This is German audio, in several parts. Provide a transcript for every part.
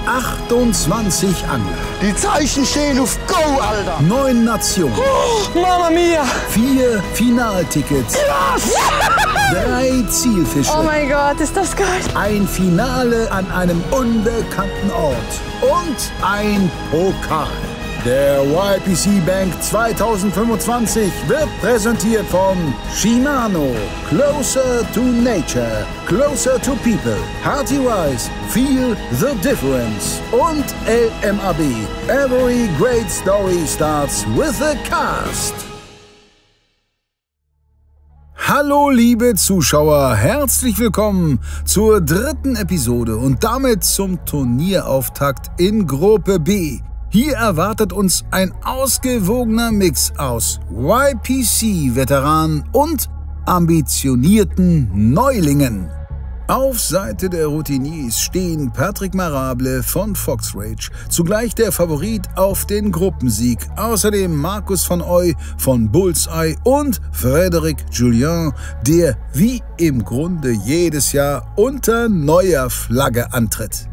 28 Angler. Die Zeichen stehen auf Go, Alter. 9 Nationen. Oh, Mama Mia. 4 Finaltickets. Yes. 3 Zielfische. Oh mein Gott, ist das geil. Ein Finale an einem unbekannten Ort. Und ein Pokal. Der YPC Bank 2025 wird präsentiert von Shimano. Closer to Nature, Closer to People. Hearty Rice, Feel the Difference. Und LMAB. Every great story starts with a cast. Hallo liebe Zuschauer, herzlich willkommen zur 3. Episode und damit zum Turnierauftakt in Gruppe B. Hier erwartet uns ein ausgewogener Mix aus YPC-Veteranen und ambitionierten Neulingen. Auf Seite der Routiniers stehen Patrick Marable von Fox Rage, zugleich der Favorit auf den Gruppensieg, außerdem Markus van Ooy von Bullseye und Frédéric Julien, der wie im Grunde jedes Jahr unter neuer Flagge antritt.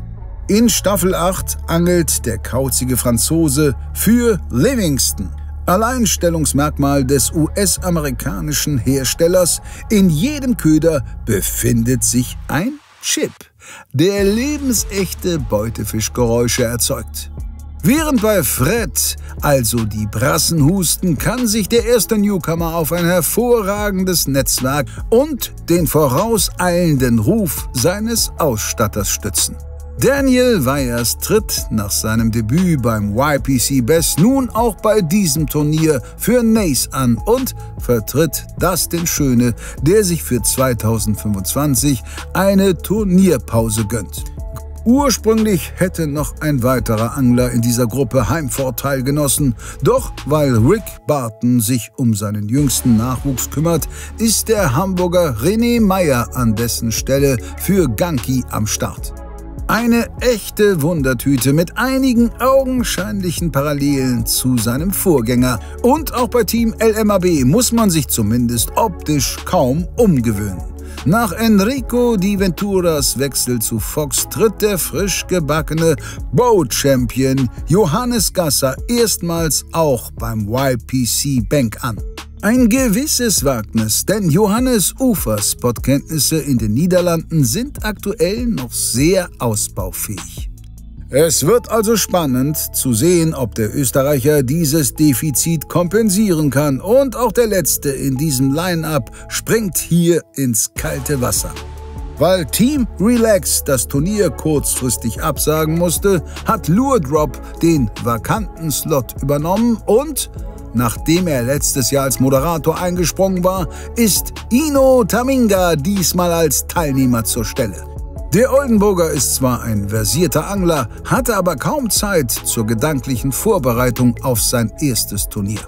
In Staffel 8 angelt der kauzige Franzose für Livingston. Alleinstellungsmerkmal des US-amerikanischen Herstellers: in jedem Köder befindet sich ein Chip, der lebensechte Beutefischgeräusche erzeugt. Während bei Fred also die Brassen husten, kann sich der erste Newcomer auf ein hervorragendes Netzwerk und den vorauseilenden Ruf seines Ausstatters stützen. Daniel Weyers tritt nach seinem Debüt beim YPC Best nun auch bei diesem Turnier für Nace an und vertritt Dustin Schöne, der sich für 2025 eine Turnierpause gönnt. Ursprünglich hätte noch ein weiterer Angler in dieser Gruppe Heimvorteil genossen, doch weil Rick Barton sich um seinen jüngsten Nachwuchs kümmert, ist der Hamburger René Meyer an dessen Stelle für Ganki am Start. Eine echte Wundertüte mit einigen augenscheinlichen Parallelen zu seinem Vorgänger. Und auch bei Team LMAB muss man sich zumindest optisch kaum umgewöhnen. Nach Enrico Di Venturas Wechsel zu Fox tritt der frisch gebackene Boat-Champion Johannes Gasser erstmals auch beim YPC Bank an. Ein gewisses Wagnis, denn Johannes Ufers Spotkenntnisse in den Niederlanden sind aktuell noch sehr ausbaufähig. Es wird also spannend zu sehen, ob der Österreicher dieses Defizit kompensieren kann, und auch der Letzte in diesem Line-Up springt hier ins kalte Wasser. Weil Team Relax das Turnier kurzfristig absagen musste, hat Lure Drop den vakanten Slot übernommen und nachdem er letztes Jahr als Moderator eingesprungen war, ist Ino Taminga diesmal als Teilnehmer zur Stelle. Der Oldenburger ist zwar ein versierter Angler, hatte aber kaum Zeit zur gedanklichen Vorbereitung auf sein erstes Turnier.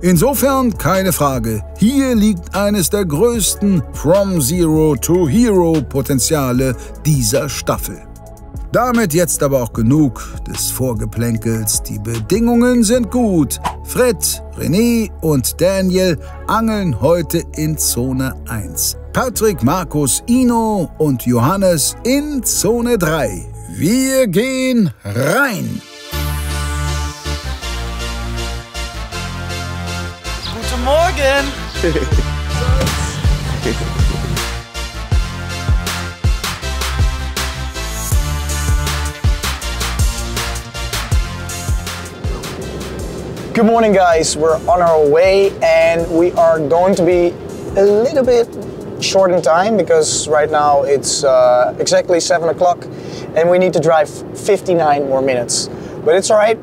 Insofern keine Frage, hier liegt eines der größten From Zero to Hero Potenziale dieser Staffel. Damit jetzt aber auch genug des Vorgeplänkels. Die Bedingungen sind gut. Fred, René und Daniel angeln heute in Zone 1. Patrick, Markus, Ino und Johannes in Zone 3. Wir gehen rein! Guten Morgen! Good morning guys, we're on our way and we are going to be a little bit short in time because right now it's exactly 7 o'clock and we need to drive 59 more minutes. But it's alright,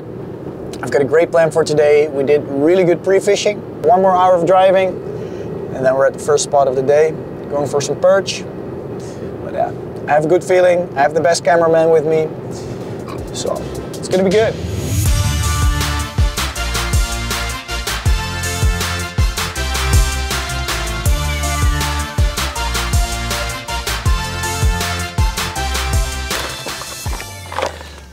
I've got a great plan for today. We did really good pre-fishing, 1 more hour of driving and then we're at the first spot of the day, going for some perch. But yeah, I have a good feeling, I have the best cameraman with me, so it's gonna be good.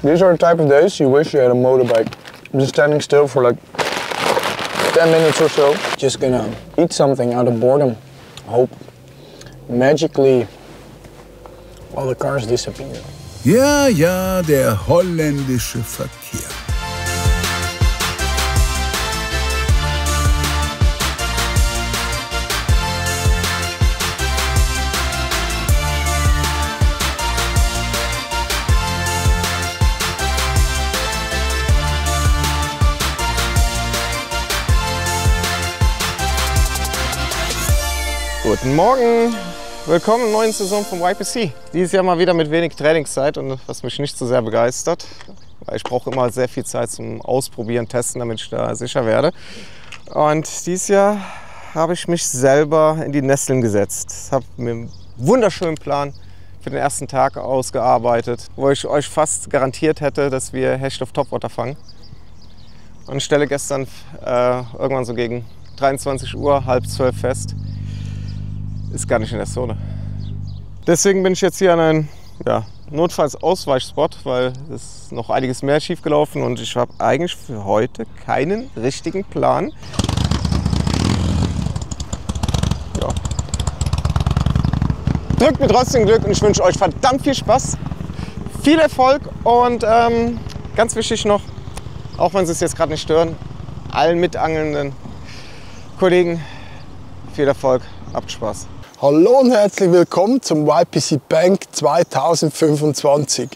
These are the type of days you wish you had a motorbike. I'm just standing still for like 10 minutes or so. Just gonna eat something out of boredom. Hope magically all the cars disappear. Ja, ja, der holländische Verkehr. Guten Morgen, willkommen in der neuen Saison vom YPC. Dieses Jahr mal wieder mit wenig Trainingszeit und was mich nicht so sehr begeistert, weil ich brauche immer sehr viel Zeit zum Ausprobieren, Testen, damit ich da sicher werde. Und dieses Jahr habe ich mich selber in die Nesseln gesetzt. Ich habe mir einen wunderschönen Plan für den ersten Tag ausgearbeitet, wo ich euch fast garantiert hätte, dass wir Hecht auf Topwater fangen. Und ich stelle gestern irgendwann so gegen 23 Uhr, halb 12 fest, ist gar nicht in der Zone. Deswegen bin ich jetzt hier an einem Notfalls-Ausweichspot, weil es ist noch einiges mehr schief gelaufen und ich habe eigentlich für heute keinen richtigen Plan. Ja. Drückt mir trotzdem Glück und ich wünsche euch verdammt viel Spaß, viel Erfolg und ganz wichtig noch, auch wenn Sie es jetzt gerade nicht stören, allen mitangelnden Kollegen viel Erfolg, habt Spaß. Hallo und herzlich willkommen zum YPC Bank 2025.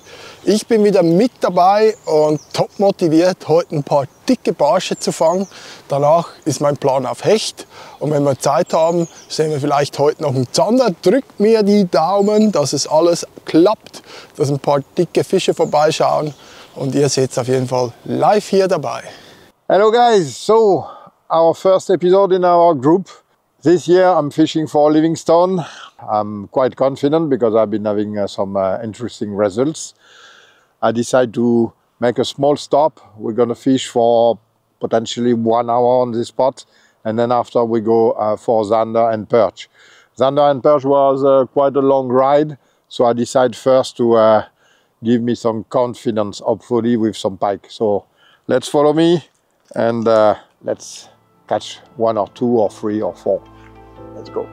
Ich bin wieder mit dabei und top motiviert, heute ein paar dicke Barsche zu fangen. Danach ist mein Plan auf Hecht. Und wenn wir Zeit haben, sehen wir vielleicht heute noch einen Zander. Drückt mir die Daumen, dass es alles klappt, dass ein paar dicke Fische vorbeischauen. Und ihr seid auf jeden Fall live hier dabei. Hello guys, so our first episode in our group. This year I'm fishing for Livingstone. I'm quite confident because I've been having some interesting results. I decided to make a small stop. We're going to fish for potentially 1 hour on this spot, and then after we go for Zander and Perch. Zander and Perch was quite a long ride, so I decided first to give me some confidence, hopefully with some pike. So let's follow me and let's catch 1 or 2 or 3 or 4. Let's go.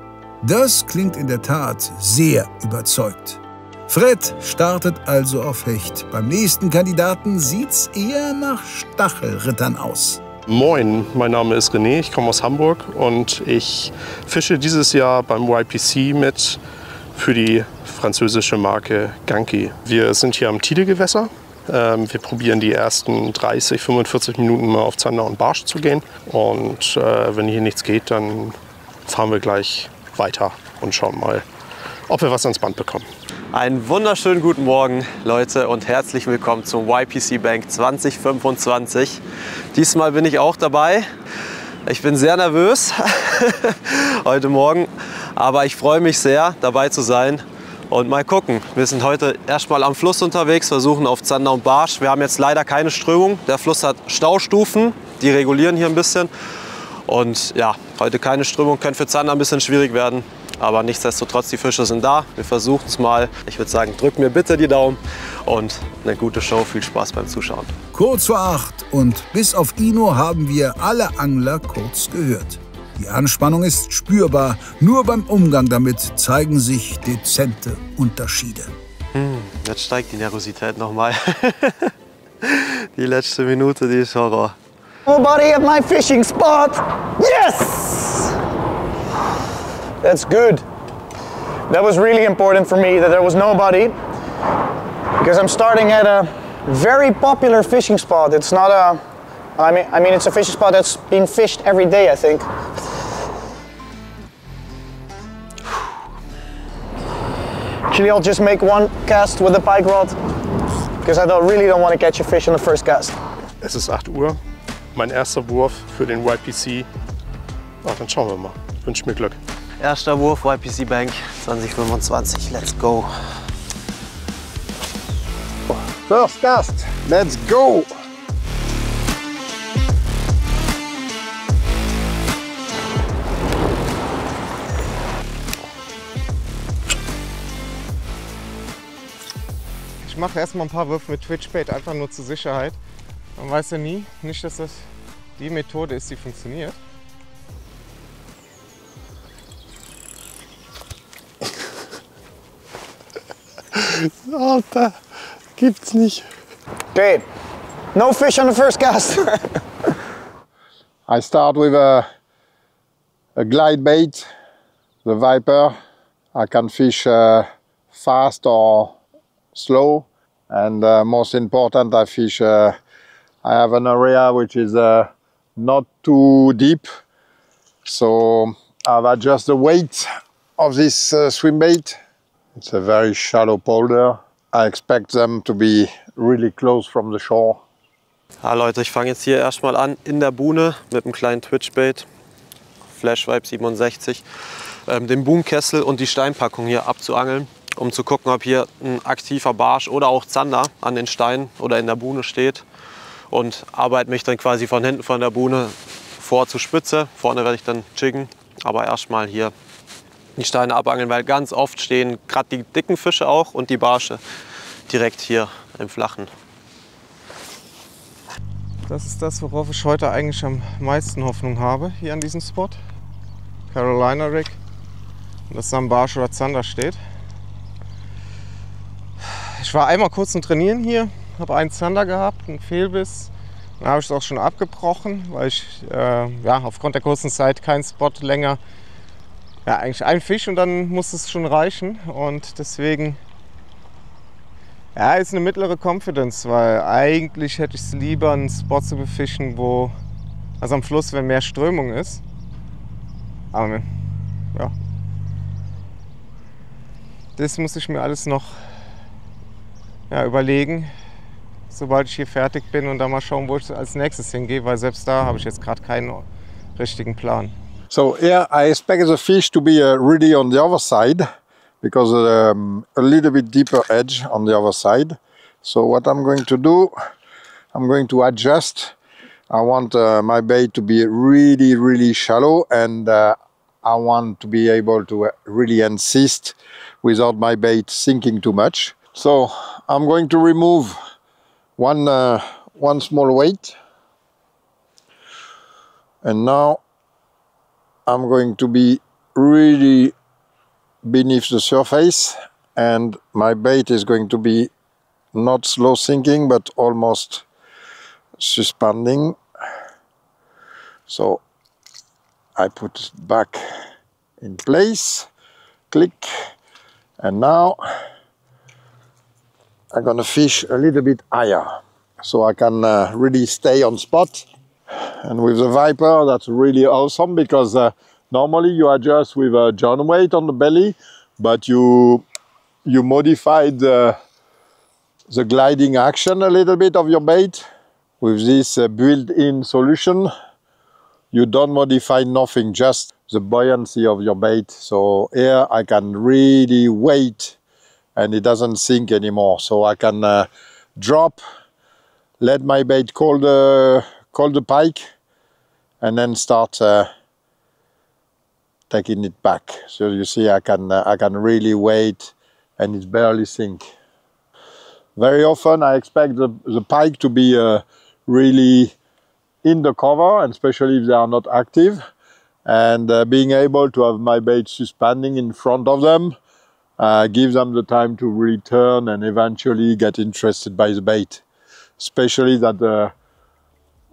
Das klingt in der Tat sehr überzeugt. Fred startet also auf Hecht. Beim nächsten Kandidaten sieht's eher nach Stachelrittern aus. Moin, mein Name ist René, ich komme aus Hamburg und ich fische dieses Jahr beim YPC mit für die französische Marke Ganki. Wir sind hier am Tidegewässer. Wir probieren die ersten 30, 45 Minuten mal auf Zander und Barsch zu gehen. Und wenn hier nichts geht, dann fahren wir gleich weiter und schauen mal, ob wir was ans Band bekommen. Einen wunderschönen guten Morgen, Leute, und herzlich willkommen zum YPC Bank 2025. Diesmal bin ich auch dabei. Ich bin sehr nervös heute Morgen, aber ich freue mich sehr, dabei zu sein. Und mal gucken, wir sind heute erstmal am Fluss unterwegs, versuchen auf Zander und Barsch. Wir haben jetzt leider keine Strömung. Der Fluss hat Staustufen, die regulieren hier ein bisschen. Und ja, heute keine Strömung, könnte für Zander ein bisschen schwierig werden. Aber nichtsdestotrotz, die Fische sind da. Wir versuchen es mal. Ich würde sagen, drückt mir bitte die Daumen und eine gute Show. Viel Spaß beim Zuschauen. Kurz vor 8 und bis auf Ino haben wir alle Angler kurz gehört. Die Anspannung ist spürbar, nur beim Umgang damit zeigen sich dezente Unterschiede. Jetzt steigt die Nervosität nochmal. Die letzte Minute, die ist Horror. Nobody at my fishing spot. Yes! That's good. That was really important for me that there was nobody, because I'm starting at a very popular fishing spot. It's not a, I mean it's a fishing spot that's been fished every day, I think. Actually, I'll just make one cast with the pike rod, because I really don't want to catch a fish on the first cast. Es ist 8 Uhr, mein erster Wurf für den YPC. Dann schauen wir mal. Ich wünsche mir Glück. Erster Wurf YPC Bank 2025. Let's go. First cast, let's go! Ich mache erstmal ein paar Würfe mit Twitchbait, einfach nur zur Sicherheit. Man weiß ja nie, nicht, dass das die Methode ist, die funktioniert. Alter, Gibt's nicht. Okay, no fish on the first cast. I start with a glide bait, the Viper. I can fish fast or slow, and most important, I fish. I have an area which is not too deep, so I've adjusted the weight of this swim bait. It's a very shallow polder. I expect them to be really close from the shore. Ja, Leute, ich fange jetzt hier erstmal an in der Buhne mit einem kleinen Twitchbait, Flash Vibe 67, den Boomkessel und die Steinpackung hier abzuangeln, um zu gucken, ob hier ein aktiver Barsch oder auch Zander an den Steinen oder in der Buhne steht, und arbeite mich dann quasi von hinten von der Buhne vor zur Spitze. Vorne werde ich dann jiggen, aber erstmal hier die Steine abangeln, weil ganz oft stehen gerade die dicken Fische auch und die Barsche direkt hier im Flachen. Das ist das, worauf ich heute eigentlich am meisten Hoffnung habe, hier an diesem Spot. Carolina Rig. Und dass da ein Barsch oder Zander steht. Ich war einmal kurz zum Trainieren hier, habe einen Zander gehabt, einen Fehlbiss. Dann habe ich es auch schon abgebrochen, weil ich ja, aufgrund der kurzen Zeit keinen Spot länger, ja, eigentlich ein Fisch und dann muss es schon reichen. Und deswegen, ja, ist eine mittlere Confidence, weil eigentlich hätte ich es lieber, einen Spot zu befischen, wo, also am Fluss, wenn mehr Strömung ist. Aber ja, das muss ich mir alles noch, ja, überlegen, sobald ich hier fertig bin, und dann mal schauen, wo ich als nächstes hingehe, weil selbst da habe ich jetzt gerade keinen richtigen Plan. So here I expect the fish to be really on the other side, because a little bit deeper edge on the other side. So what I'm going to do, I'm going to adjust. I want my bait to be really shallow, and I want to be able to really insist without my bait sinking too much. So I'm going to remove one small weight, and now I'm going to be really beneath the surface, and my bait is going to be not slow sinking but almost suspending. So I put it back in place, click, and now I'm gonna fish a little bit higher so I can really stay on spot. And with the Viper, that's really awesome, because normally you adjust with a John weight on the belly, but you modified the gliding action a little bit of your bait. With this built-in solution, you don't modify nothing, just the buoyancy of your bait. So here I can really wait and it doesn't sink anymore. So I can drop, let my bait call the pike, and then start taking it back. So you see, I can really wait, and it barely sink. Very often I expect the pike to be really in the cover, and especially if they are not active, and being able to have my bait suspending in front of them gives them the time to really turn and eventually get interested by the bait. Especially that the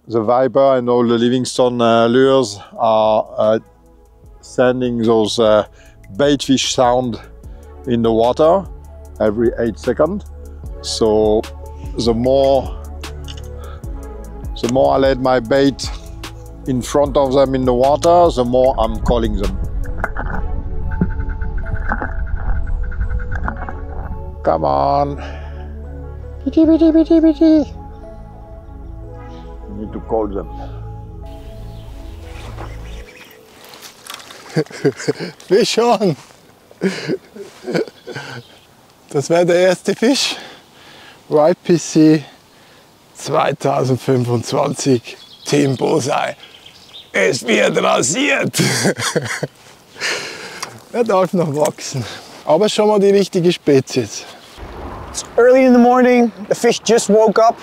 Viper and all the Livingstone lures are sending those bait fish sound in the water every 8 seconds. So the more I let my bait in front of them in the water, the more I'm calling them. Come on. Bitty, bitty, bitty, bitty. You need to call them. Fisch on! Das wäre der erste Fisch. YPC 2025 Team Bullseye. Es wird rasiert! Er darf noch wachsen. Aber schon mal die richtige Spezies. It's early in the morning, the fish just woke up,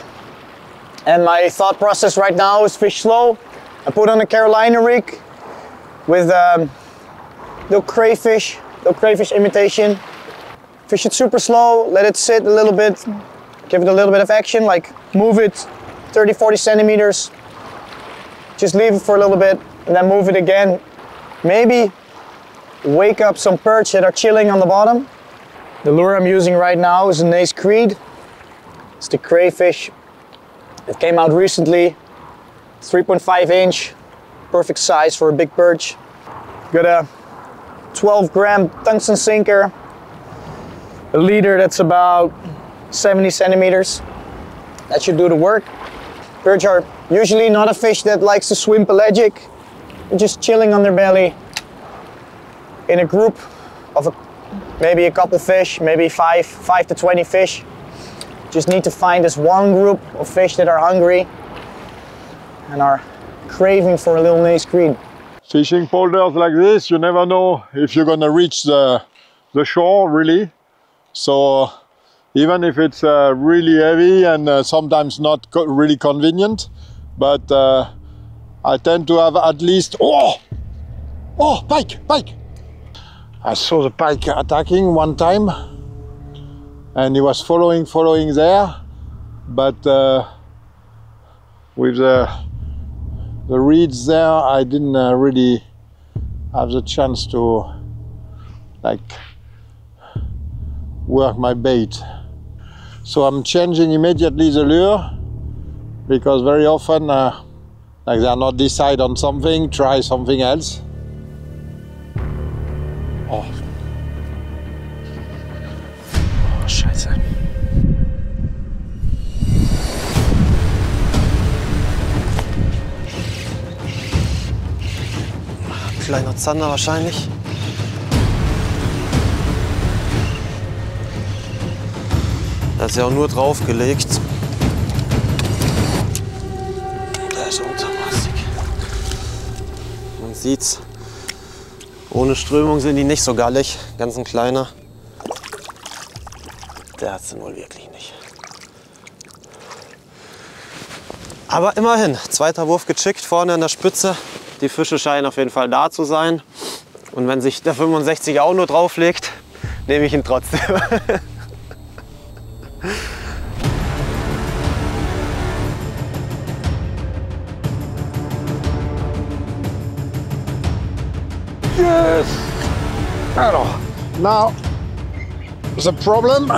and my thought process right now is fish slow. I put on a Carolina rig with little crayfish imitation. Fish it super slow, let it sit a little bit, give it a little bit of action, like move it 30-40 centimeters. Just leave it for a little bit and then move it again. Maybe wake up some perch that are chilling on the bottom. The lure I'm using right now is a Nace Creed. It's the crayfish. It came out recently. 3.5 inch, perfect size for a big perch. Got a 12 gram tungsten sinker, a leader that's about 70 centimeters. That should do the work. Perch are usually not a fish that likes to swim pelagic. They're just chilling on their belly in a group of maybe a couple fish, maybe 5 to 20 fish. Just need to find this one group of fish that are hungry and are craving for a little Nace Creed. Fishing polders like this, you never know if you're gonna reach the shore, really. So even if it's really heavy and sometimes not really convenient, but I tend to have at least, oh, pike! I saw the pike attacking one time and he was following there, but with the reeds there, I didn't really have the chance to like work my bait. So I'm changing immediately the lure, because very often like they are not decide on something, try something else. Oh, Scheiße. Kleiner Zander wahrscheinlich. Da ist ja auch nur draufgelegt. Der ist untermaßig. Man sieht's. Ohne Strömung sind die nicht so gallig. Ganz ein kleiner. Der hat sie wohl wirklich nicht. Aber immerhin, zweiter Wurf gechickt, vorne an der Spitze. Die Fische scheinen auf jeden Fall da zu sein. Und wenn sich der 65er auch nur drauflegt, nehme ich ihn trotzdem. Yes! Now, the problem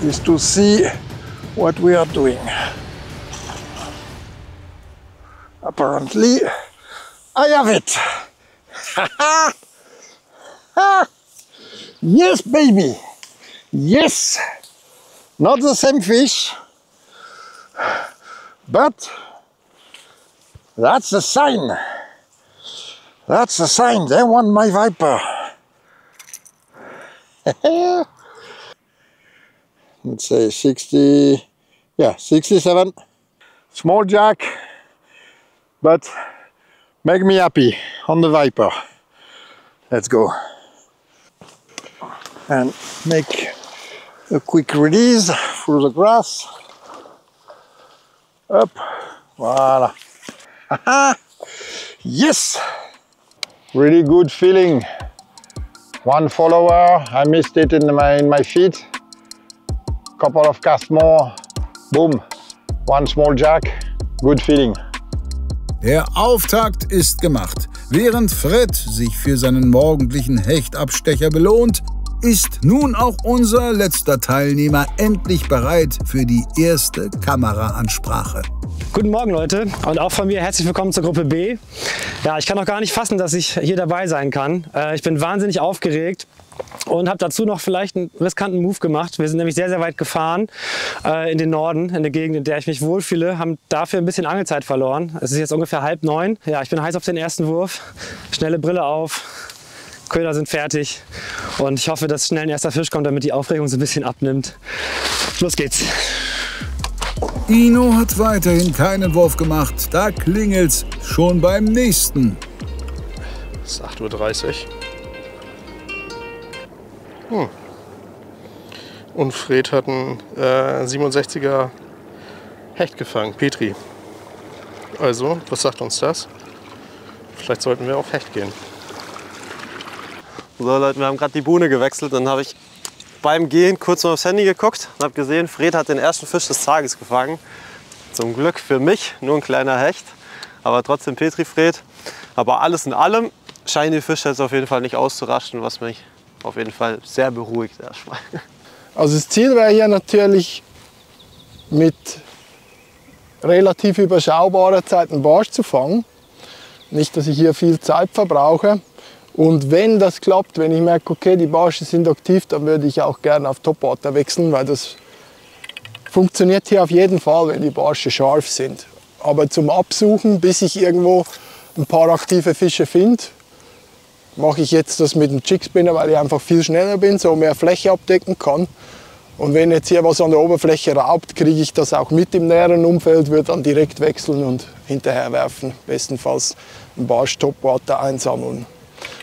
is to see what we are doing. Apparently, I have it. Yes, baby. Yes. Not the same fish, but that's a sign. That's a sign. They want my viper. Let's say 60, yeah, 67. Small jack, but make me happy on the viper. Let's go. And make a quick release through the grass. Up, voila. Yes! Really good feeling. One follower, I missed it in my feet. Couple of casts more, boom, one small jack, good feeling. Der Auftakt ist gemacht. Während Fred sich für seinen morgendlichen Hechtabstecher belohnt, ist nun auch unser letzter Teilnehmer endlich bereit für die erste Kameraansprache. Guten Morgen, Leute, und auch von mir herzlich willkommen zur Gruppe B. Ja, ich kann noch gar nicht fassen, dass ich hier dabei sein kann. Ich bin wahnsinnig aufgeregt und habe dazu noch vielleicht einen riskanten Move gemacht. Wir sind nämlich sehr, sehr weit gefahren in den Norden, in der Gegend, in der ich mich wohlfühle, haben dafür ein bisschen Angelzeit verloren. Es ist jetzt ungefähr 8:30. Ja, ich bin heiß auf den ersten Wurf. Schnelle Brille auf, Köder sind fertig und ich hoffe, dass schnell ein erster Fisch kommt, damit die Aufregung so ein bisschen abnimmt. Los geht's! Ino hat weiterhin keinen Wurf gemacht. Da klingelt's schon beim nächsten. Es ist 8:30 Uhr. Und Fred hat einen 67er Hecht gefangen, Petri. Also, was sagt uns das? Vielleicht sollten wir auf Hecht gehen. So Leute, wir haben gerade die Buhne gewechselt. Dann habe ich beim Gehen kurz mal aufs Handy geguckt und habe gesehen, Fred hat den ersten Fisch des Tages gefangen. Zum Glück für mich nur ein kleiner Hecht, aber trotzdem Petri Fred. Aber alles in allem scheinen die Fische jetzt auf jeden Fall nicht auszuraschen, was mich auf jeden Fall sehr beruhigt erstmal. Also das Ziel wäre hier natürlich mit relativ überschaubarer Zeit einen Barsch zu fangen. Nicht, dass ich hier viel Zeit verbrauche. Und wenn das klappt, wenn ich merke, okay, die Barsche sind aktiv, dann würde ich auch gerne auf Topwater wechseln, weil das funktioniert hier auf jeden Fall, wenn die Barsche scharf sind. Aber zum Absuchen, bis ich irgendwo ein paar aktive Fische finde, mache ich jetzt das mit dem Jigspinner, weil ich einfach viel schneller bin, so mehr Fläche abdecken kann. Und wenn jetzt hier was an der Oberfläche raubt, kriege ich das auch mit im näheren Umfeld, würde dann direkt wechseln und hinterher werfen. Bestenfalls einen Barsch Topwater einsammeln.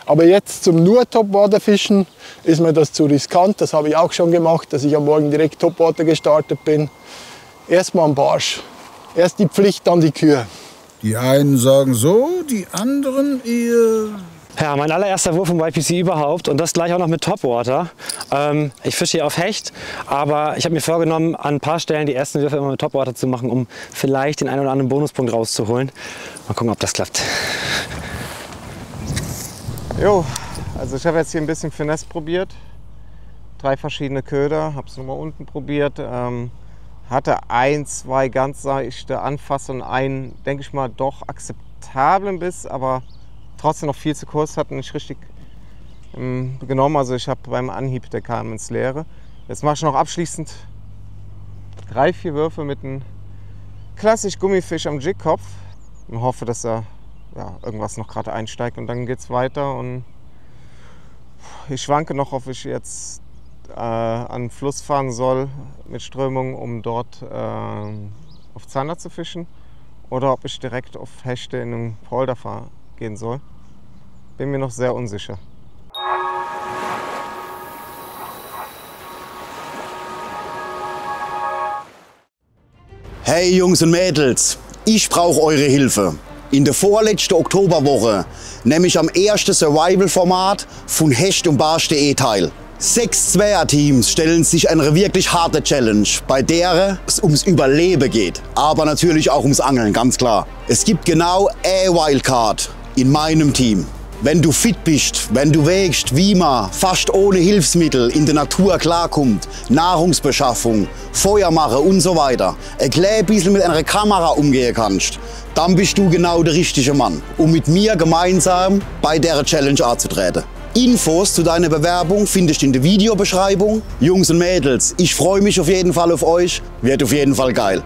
Aber jetzt zum nur Topwater fischen ist mir das zu riskant. Das habe ich auch schon gemacht, dass ich am Morgen direkt Topwater gestartet bin. Erstmal ein Barsch. Erst die Pflicht, dann die Kür. Die einen sagen so, die anderen eher... Ja, mein allererster Wurf im YPC überhaupt und das gleich auch noch mit Topwater. Ich fische hier auf Hecht, aber ich habe mir vorgenommen, an ein paar Stellen die ersten Würfe immer mit Topwater zu machen, um vielleicht den einen oder anderen Bonuspunkt rauszuholen. Mal gucken, ob das klappt. Jo, also ich habe jetzt hier ein bisschen Finesse probiert. 3 verschiedene Köder, habe es nochmal unten probiert. Hatte 1, 2 ganz seichte Anfassungen, einen, denke ich mal, doch akzeptablen Biss, aber trotzdem noch viel zu kurz, hat nicht richtig genommen. Also ich habe beim Anhieb, der kam ins Leere. Jetzt mache ich noch abschließend 3, 4 Würfe mit einem klassisch Gummifisch am Jigkopf und hoffe, dass er irgendwas noch gerade einsteigt und dann geht es weiter. Und ich schwanke noch, ob ich jetzt an den Fluss fahren soll mit Strömung, um dort auf Zander zu fischen, oder ob ich direkt auf Hechte in den Polder gehen soll. Bin mir noch sehr unsicher. Hey Jungs und Mädels, ich brauche eure Hilfe. In der vorletzten Oktoberwoche nehme ich am ersten Survival-Format von Hecht und Barsch.de teil. 6 Zweierteams stellen sich eine wirklich harte Challenge, bei der es ums Überleben geht. Aber natürlich auch ums Angeln, ganz klar. Es gibt genau eine Wildcard in meinem Team. Wenn du fit bist, wenn du wägst, wie man fast ohne Hilfsmittel in der Natur klarkommt, Nahrungsbeschaffung, Feuer machen und so weiter, ein klein bisschen mit einer Kamera umgehen kannst, dann bist du genau der richtige Mann, um mit mir gemeinsam bei der Challenge anzutreten. Infos zu deiner Bewerbung findest du in der Videobeschreibung. Jungs und Mädels, ich freue mich auf jeden Fall auf euch, wird auf jeden Fall geil.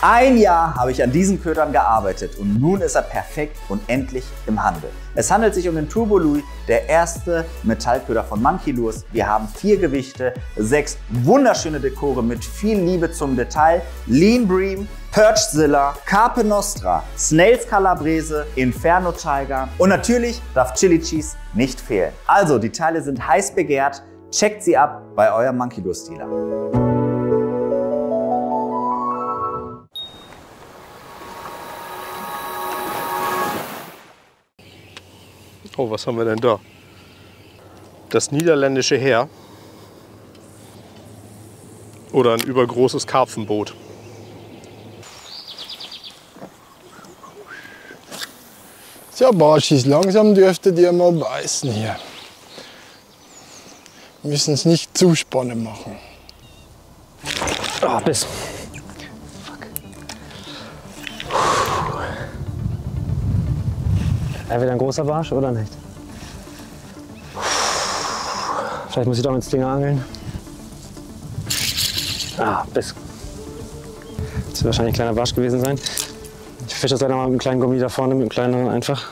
Ein Jahr habe ich an diesen Ködern gearbeitet und nun ist er perfekt und endlich im Handel. Es handelt sich um den Turbo Louis, der erste Metallköder von Monkey Lures. Wir haben 4 Gewichte, 6 wunderschöne Dekore mit viel Liebe zum Detail, Lean Bream, Perchzilla, Carpe Nostra, Snails Calabrese, Inferno Tiger und natürlich darf Chili Cheese nicht fehlen. Also die Teile sind heiß begehrt, checkt sie ab bei eurem Monkey Lures Dealer. Oh, was haben wir denn da? Das niederländische Heer oder ein übergroßes Karpfenboot. So, Barschis, langsam dürftet ihr mal beißen hier. Wir müssen es nicht zu spannend machen. Oh, Biss. Entweder ein großer Barsch oder nicht. Vielleicht muss ich doch mit Stinger angeln. Ah, Biss. Das wird wahrscheinlich ein kleiner Barsch gewesen sein. Ich fische das leider mal mit einem kleinen Gummi da vorne, mit einem kleineren einfach.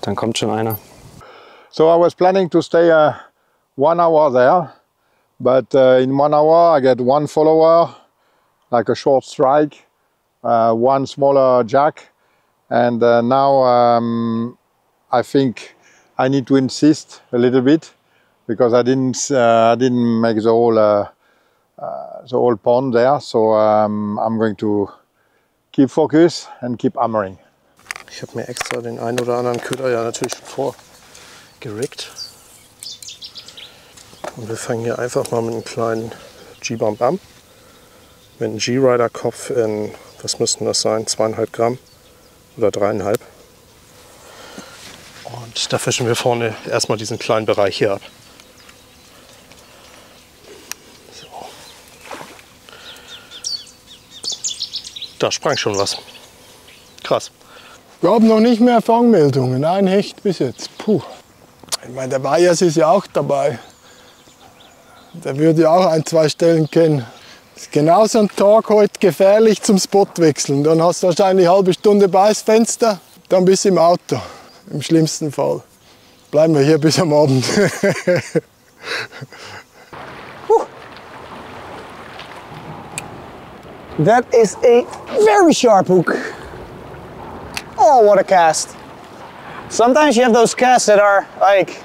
Dann kommt schon einer. So I was planning to stay 1 hour there, but in 1 hour I get 1 follower, like a short strike, 1 smaller jack, and now I think I need to insist a little bit because I didn't make the whole pond there, so I'm going to keep focus and keep hammering. Ich habe mir extra den einen oder anderen Köder ja natürlich schon vorgeriggt. Und wir fangen hier einfach mal mit einem kleinen G-Bam-Bam. Mit einem G-Rider-Kopf in, was müssten das sein, 2,5 Gramm oder 3,5. Und da fischen wir vorne erstmal diesen kleinen Bereich hier ab. So. Da sprang schon was. Krass. Wir haben noch nicht mehr Fangmeldungen, ein Hecht bis jetzt. Puh. Ich meine, der Bayers ist ja auch dabei. Der würde ja auch 1, 2 Stellen kennen. Das ist genauso ein Tag heute gefährlich zum Spot wechseln. Dann hast du wahrscheinlich eine halbe Stunde Beißfenster, dann bist du im Auto. Im schlimmsten Fall. Bleiben wir hier bis am Abend. That is a very sharp hook. Oh, what a cast. Sometimes you have those casts that are like,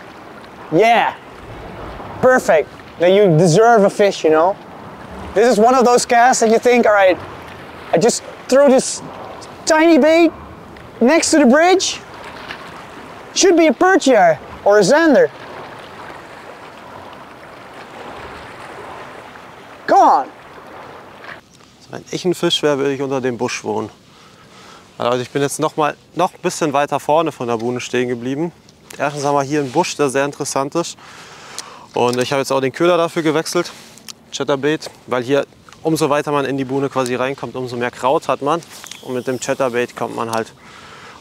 yeah, perfect. That you deserve a fish, you know. This is one of those casts that you think, all right, I just threw this tiny bait next to the bridge. Should be a perch here or a zander. Come on. Wenn ich ein Fisch wäre, würde ich unter dem Busch wohnen. Also ich bin jetzt noch ein bisschen weiter vorne von der Buhne stehen geblieben. Erstens haben wir hier einen Busch, der sehr interessant ist. Und ich habe jetzt auch den Köder dafür gewechselt, Chatterbait, weil hier umso weiter man in die Buhne quasi reinkommt, umso mehr Kraut hat man. Und mit dem Chatterbait kommt man halt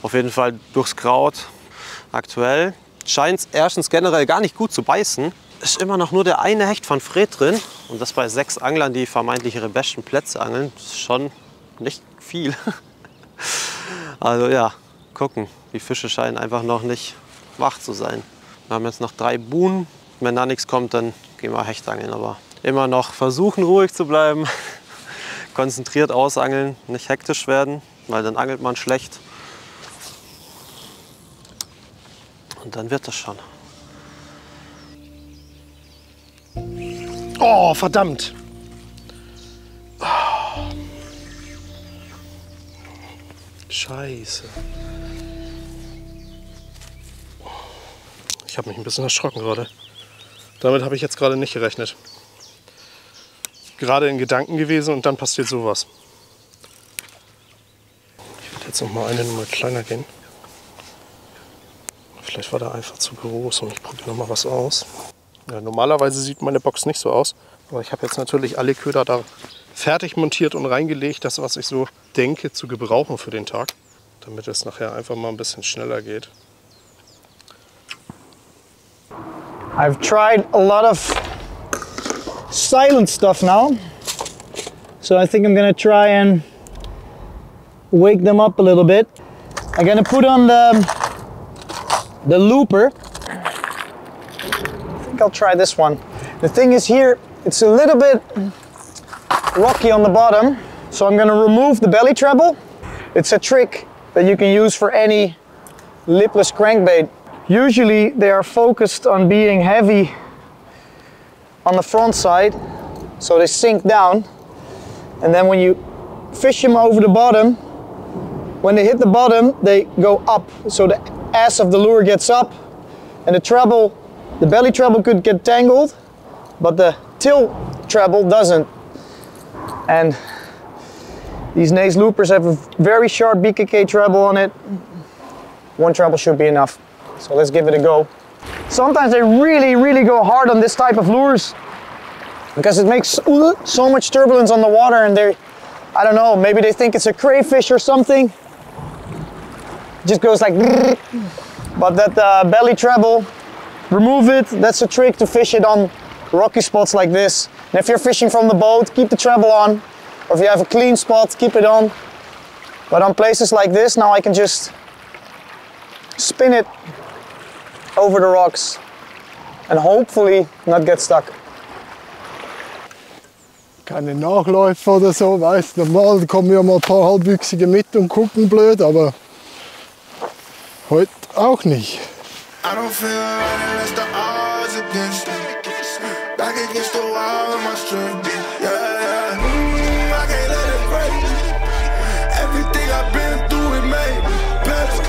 auf jeden Fall durchs Kraut. Aktuell scheint es erstens generell gar nicht gut zu beißen. Ist immer noch nur der eine Hecht von Fred drin. Und das bei 6 Anglern, die vermeintlich ihre besten Plätze angeln. Das ist schon nicht viel. Also ja, gucken. Die Fische scheinen einfach noch nicht wach zu sein. Wir haben jetzt noch 3 Buhnen. Wenn da nichts kommt, dann gehen wir Hecht angeln. Aber immer noch versuchen, ruhig zu bleiben. Konzentriert ausangeln, nicht hektisch werden, weil dann angelt man schlecht. Und dann wird das schon. Oh, verdammt! Scheiße. Ich habe mich ein bisschen erschrocken gerade. Damit habe ich jetzt gerade nicht gerechnet. Gerade in Gedanken gewesen und dann passiert sowas. Ich werde jetzt noch mal eine Nummer kleiner gehen. Vielleicht war der einfach zu groß und ich probiere noch mal was aus. Ja, normalerweise sieht meine Box nicht so aus. Aber ich habe jetzt natürlich alle Köder da fertig montiert und reingelegt. Das, was ich so denke, zu gebrauchen für den Tag. Damit es nachher einfach mal ein bisschen schneller geht. I've tried a lot of silent stuff now. So I think I'm gonna try and wake them up a little bit. I'm gonna put on the looper. I think I'll try this one. The thing is here, it's a little bit rocky on the bottom. So I'm gonna remove the belly treble. It's a trick that you can use for any lipless crankbait. Usually they are focused on being heavy on the front side, so they sink down. And then when you fish them over the bottom, when they hit the bottom, they go up. So the ass of the lure gets up, and the treble, the belly treble could get tangled, but the tail treble doesn't. And these Naze loopers have a very sharp BKK treble on it. 1 treble should be enough. So let's give it a go. Sometimes they really go hard on this type of lures because it makes so much turbulence on the water, and I don't know, maybe they think it's a crayfish or something. It just goes like, but that belly treble, remove it. That's a trick to fish it on rocky spots like this. And if you're fishing from the boat, keep the treble on. Or if you have a clean spot, keep it on. But on places like this, now I can just spin it over the rocks and hopefully not get stuck. Keine Nachläufe oder so, weißt du, normal kommen ja mal ein paar Halbwüchsige mit und gucken blöd, aber heute auch nicht. I don't feel right unless the odds against me. Back against the wall with my strength. Yeah, yeah. I can't let it break me. Everything I've been through, it made me better.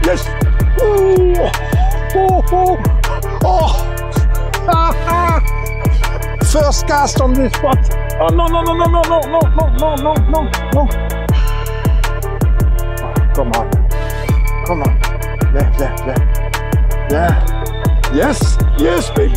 Yes! Oh! Oh! Oh! Oh! First cast on this spot! Oh no no no no no no no no no no no no! Come on! Come on! Yeah yeah yeah! Yeah! Yes! Yes, baby!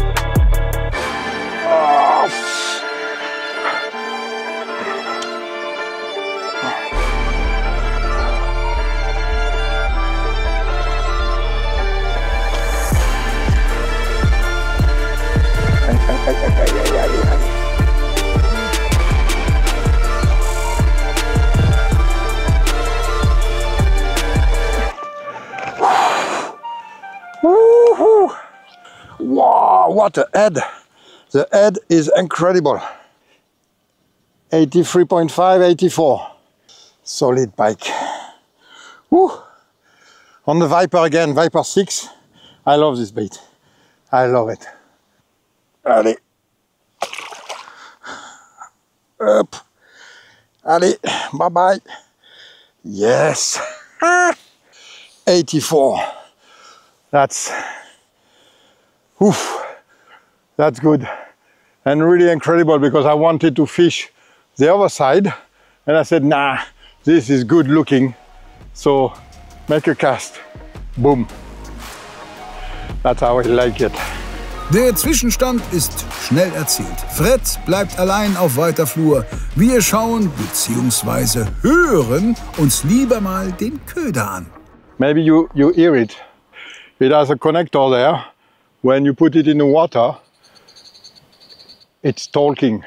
Oh! Wow, what a head! The head is incredible. 83.5, 84. Solid pike. Woo. On the Viper again, Viper 6. I love this bait. I love it. Allez. Up. Allez, bye bye. Yes. 84. That's good and really incredible, because I wanted to fish the other side and I said, nah, this is good looking, so make a cast. Boom. That's how I like it. Der Zwischenstand ist schnell erzielt. Fred bleibt allein auf weiter Flur. Wir schauen bzw. hören uns lieber mal den Köder an. Maybe you hear it. It has a connector there. When you put it in the water, it's talking.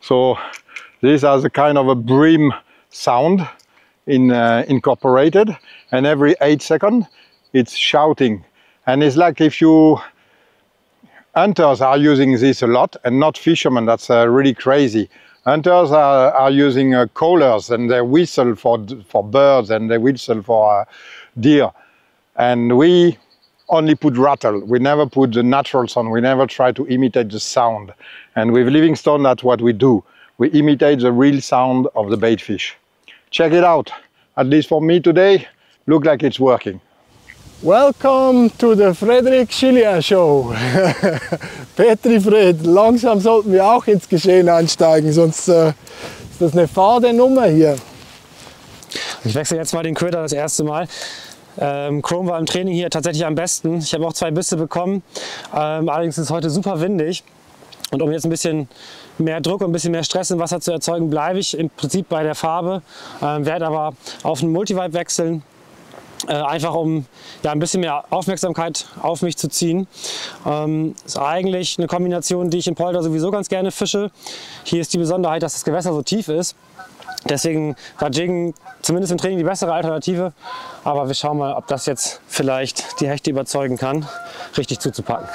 So this has a kind of a brim sound incorporated, and every 8 seconds it's shouting. And it's like if you hunters are using this a lot, and not fishermen. That's really crazy. Hunters are using callers, and they whistle for birds, and they whistle for deer. And we only put rattle. We never put the natural sound. We never try to imitate the sound. And with Livingstone, that's what we do. We imitate the real sound of the bait fish. Check it out. At least for me today, look like it's working. Welcome to the Frederic Chillier Show. Petri Fred, langsam sollten wir auch ins Geschehen einsteigen, sonst ist das eine fade Nummer hier. Ich wechsle jetzt mal den Köder das erste Mal. Chrome war im Training hier tatsächlich am besten. Ich habe auch 2 Bisse bekommen. Allerdings ist es heute super windig. Und um jetzt ein bisschen mehr Druck und ein bisschen mehr Stress im Wasser zu erzeugen, bleibe ich im Prinzip bei der Farbe. Werde aber auf einen Multivibe wechseln. Einfach um ja, ein bisschen mehr Aufmerksamkeit auf mich zu ziehen. Ist eigentlich eine Kombination, die ich in Polder sowieso ganz gerne fische. Hier ist die Besonderheit, dass das Gewässer so tief ist. Deswegen war Jiggen zumindest im Training die bessere Alternative. Aber wir schauen mal, ob das jetzt vielleicht die Hechte überzeugen kann, richtig zuzupacken.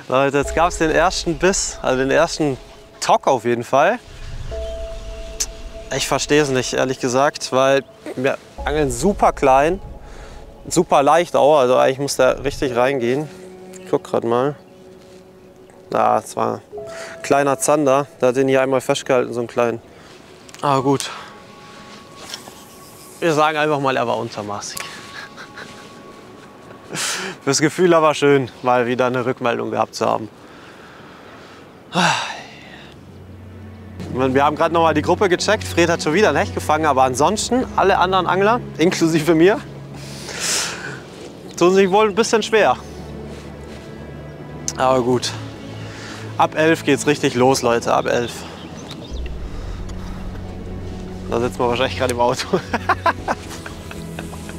Leute, jetzt gab es den ersten Biss, also den ersten Tock auf jeden Fall. Ich verstehe es nicht, ehrlich gesagt, weil wir angeln super klein, super leicht auch, also eigentlich muss der richtig reingehen. Ich guck gerade mal. Da, es war ein kleiner Zander, der hat den hier einmal festgehalten, so einen kleinen. Aber gut. Wir sagen einfach mal, er war untermaßig. Fürs Gefühl aber schön, mal wieder eine Rückmeldung gehabt zu haben. Wir haben gerade noch mal die Gruppe gecheckt. Fred hat schon wieder ein Hecht gefangen, aber ansonsten alle anderen Angler, inklusive mir, tun sich wohl ein bisschen schwer. Aber gut. Ab 11 geht's richtig los, Leute, ab 11. Da sitzen wir wahrscheinlich gerade im Auto.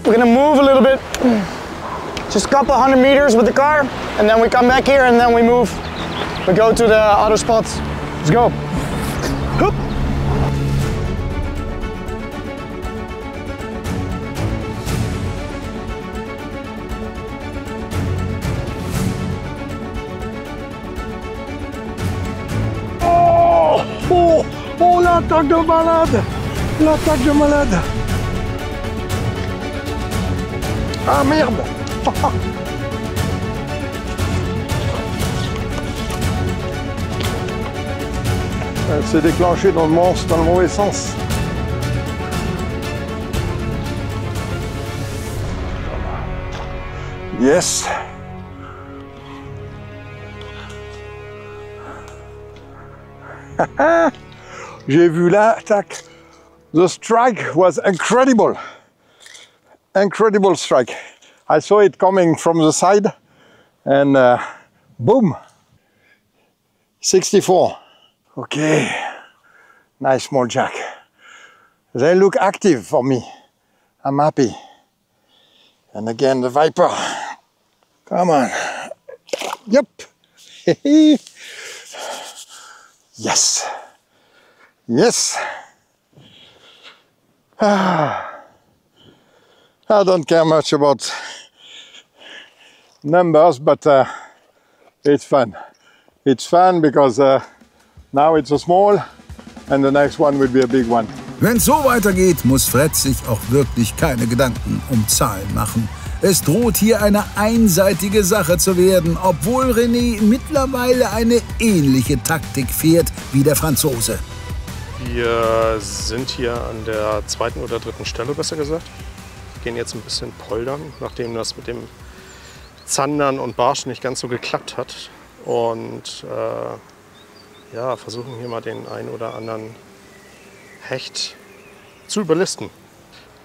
We're gonna move a little bit. Just a couple hundred meters with the car, and then we come back here and then we move. We go to the other spots. Let's go. Hoop. Oh, l'attaque de malade! L'attaque de malade! Ah merde! Elle s'est déclenchée dans le monstre, dans le mauvais sens. Yes! J'ai vu l'attaque. The strike was incredible. Incredible strike. I saw it coming from the side and boom. 64. Okay. Nice small jack. They look active for me. I'm happy. And again the Viper. Come on. Yep. Yes. Yes. I don't care much about numbers, but it's fun. It's fun because now it's a small and the next one will be a big one. Wenn es so weitergeht, muss Fred sich auch wirklich keine Gedanken um Zahlen machen. Es droht hier eine einseitige Sache zu werden, obwohl René mittlerweile eine ähnliche Taktik fährt wie der Franzose. Wir sind hier an der 2. oder 3. Stelle, besser gesagt. Wir gehen jetzt ein bisschen poldern, nachdem das mit dem Zandern und Barschen nicht ganz so geklappt hat. Und ja, versuchen hier mal den einen oder anderen Hecht zu überlisten.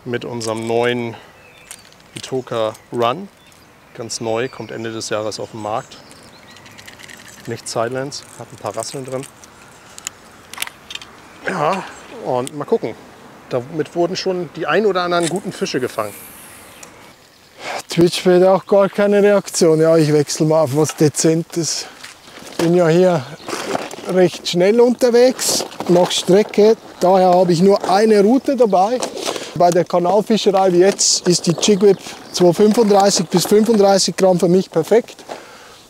Mit unserem neuen Itoka Run. Ganz neu, kommt Ende des Jahres auf den Markt. Nicht Silence, hat ein paar Rasseln drin. Ja, und mal gucken. Damit wurden schon die ein oder anderen guten Fische gefangen. Twitch wird auch gar keine Reaktion. Ja, ich wechsle mal auf was Dezentes. Bin ja hier recht schnell unterwegs, mache Strecke. Daher habe ich nur eine Route dabei. Bei der Kanalfischerei wie jetzt ist die Jig-Whip 235 bis 35 Gramm für mich perfekt.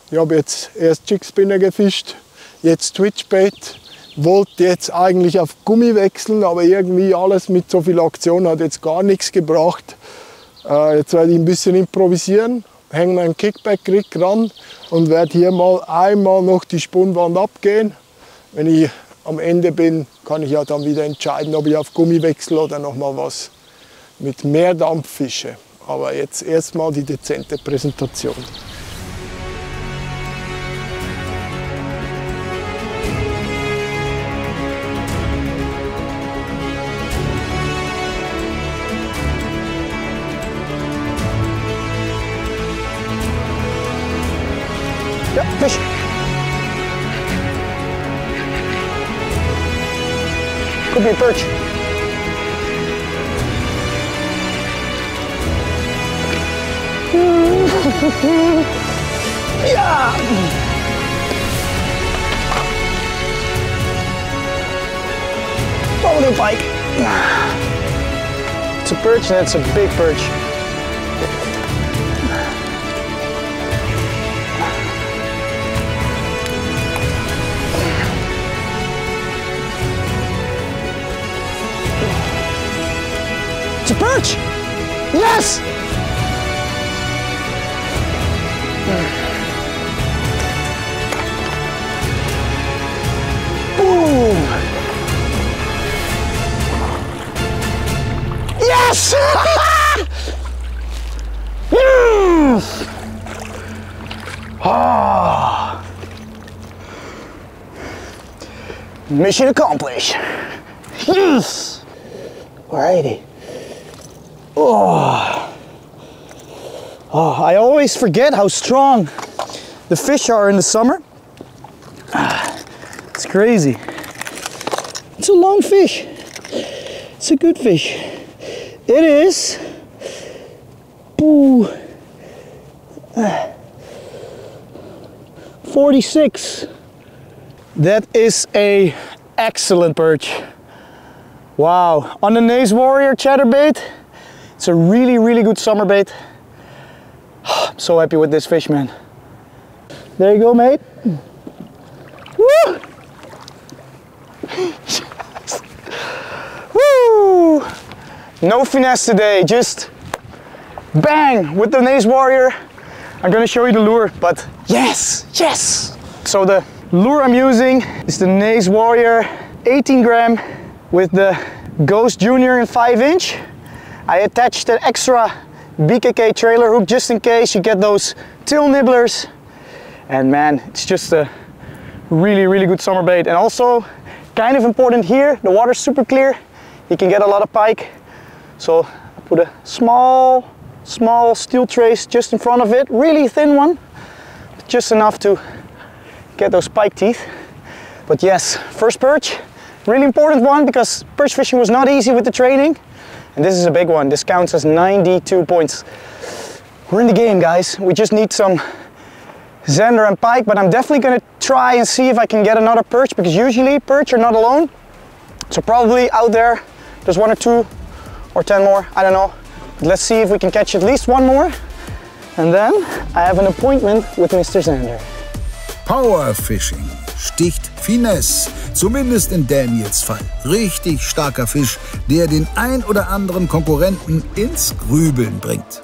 Ich habe jetzt erst Jig-Spinner gefischt, jetzt Twitch-Bait. Wollte jetzt eigentlich auf Gummi wechseln, aber irgendwie alles mit so viel Aktion hat jetzt gar nichts gebracht. Jetzt werde ich ein bisschen improvisieren, hänge meinen Kickback-Rig ran und werde hier mal einmal noch die Spunnwand abgehen. Wenn ich am Ende bin, kann ich ja dann wieder entscheiden, ob ich auf Gummi wechsle oder noch mal was mit mehr Dampf fische. Aber jetzt erstmal die dezente Präsentation. Ja, fish. Could be a perch. Ja! Follow the pike. It's a perch and it's a big perch. It's a perch! Yes! Boom! Yes! Oh. Mission accomplished. Yes. Alrighty. Oh. Oh, I always forget how strong the fish are in the summer. It's crazy. It's a long fish. It's a good fish. It is. Ooh. 46. That is a excellent perch. Wow. On the Naze Warrior chatterbait. It's a really, really good summer bait. I'm so happy with this fish, man. There you go, mate. Woo! Woo! No finesse today, just bang with the Naze Warrior. I'm gonna show you the lure, but yes, yes! So the lure I'm using is the Naze Warrior 18 gram with the Ghost Junior in 5-inch. I attached an extra BKK trailer hook just in case you get those tail nibblers. And man, it's just a really, really good summer bait. And also, kind of important here, the water's super clear. You can get a lot of pike. So I put a small steel trace just in front of it. Really thin one, just enough to get those pike teeth. But yes, first perch, really important one because perch fishing was not easy with the training. And this is a big one. This counts as 92 points. We're in the game, guys. We just need some zander and pike, but I'm definitely gonna try and see if I can get another perch because usually perch are not alone. So probably out there, there's 1 or 2 or 10 more, I don't know. But let's see if we can catch at least one more. And then I have an appointment with Mr. Zander. Power Fishing sticht Finesse, zumindest in Daniels Fall. Richtig starker Fisch, der den ein oder anderen Konkurrenten ins Grübeln bringt.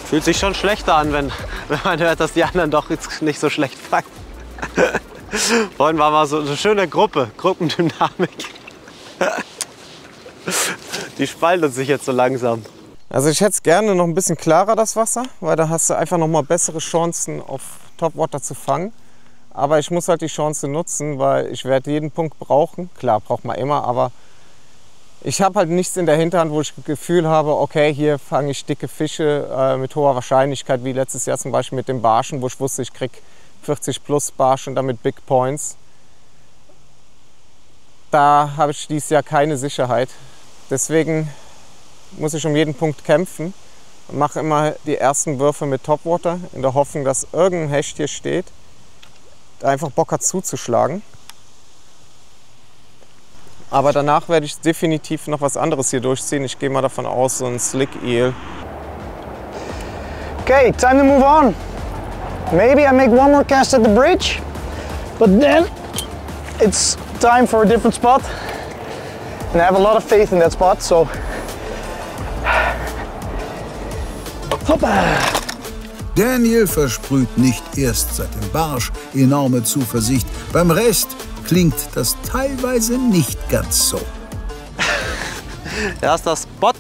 Fühlt sich schon schlechter an, wenn man hört, dass die anderen doch jetzt nicht so schlecht fangen. Vorhin war mal so eine schöne Gruppendynamik. Die spaltet sich jetzt so langsam. Also ich hätte es gerne noch ein bisschen klarer, das Wasser, weil da hast du einfach noch mal bessere Chancen auf Topwater zu fangen. Aber ich muss halt die Chance nutzen, weil ich werde jeden Punkt brauchen. Klar, braucht man immer, aber ich habe halt nichts in der Hinterhand, wo ich das Gefühl habe, okay, hier fange ich dicke Fische mit hoher Wahrscheinlichkeit, wie letztes Jahr zum Beispiel mit dem Barschen, wo ich wusste, ich kriege 40 plus Barsch und damit Big Points. Da habe ich dieses Jahr keine Sicherheit. Deswegen muss ich um jeden Punkt kämpfen und mache immer die ersten Würfe mit Topwater in der Hoffnung, dass irgendein Hecht hier steht, der einfach Bock hat zuzuschlagen. Aber danach werde ich definitiv noch was anderes hier durchziehen. Ich gehe mal davon aus, so ein Slick Eel. Okay, time to move on. Maybe I make one more cast at the bridge, but then it's time for a different spot. And I have a lot of faith in that spot, so. Hoppa! Daniel versprüht nicht erst seit dem Barsch enorme Zuversicht. Beim Rest klingt das teilweise nicht ganz so. Erster Spot,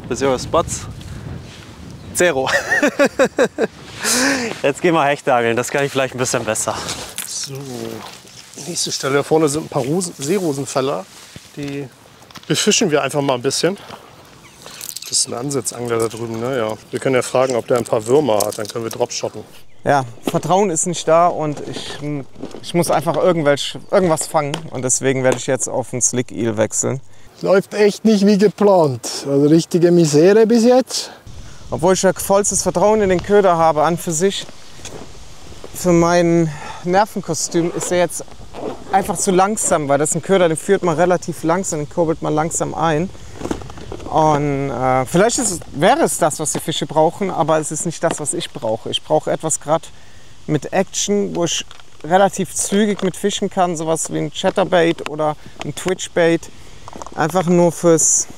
beziehungsweise Spots, 0. Jetzt gehen wir Hechte angeln, das kann ich vielleicht ein bisschen besser. So, nächste Stelle. Da vorne sind ein paar Seerosenfeller. Die befischen wir einfach mal ein bisschen. Das ist ein Ansitzangler da drüben, ne? Ja. Wir können ja fragen, ob der ein paar Würmer hat, dann können wir dropshotten. Ja, Vertrauen ist nicht da und ich muss einfach irgendwas fangen. Und deswegen werde ich jetzt auf den Slick Eel wechseln. Läuft echt nicht wie geplant. Also richtige Misere bis jetzt. Obwohl ich ja vollstes Vertrauen in den Köder habe an für sich. Für mein Nervenkostüm ist er jetzt einfach zu langsam, weil das ist ein Köder, den führt man relativ langsam, den kurbelt man langsam ein. Und vielleicht wäre es das, was die Fische brauchen, aber es ist nicht das, was ich brauche. Ich brauche etwas gerade mit Action, wo ich relativ zügig mit fischen kann, sowas wie ein Chatterbait oder ein Twitchbait. Einfach nur fürs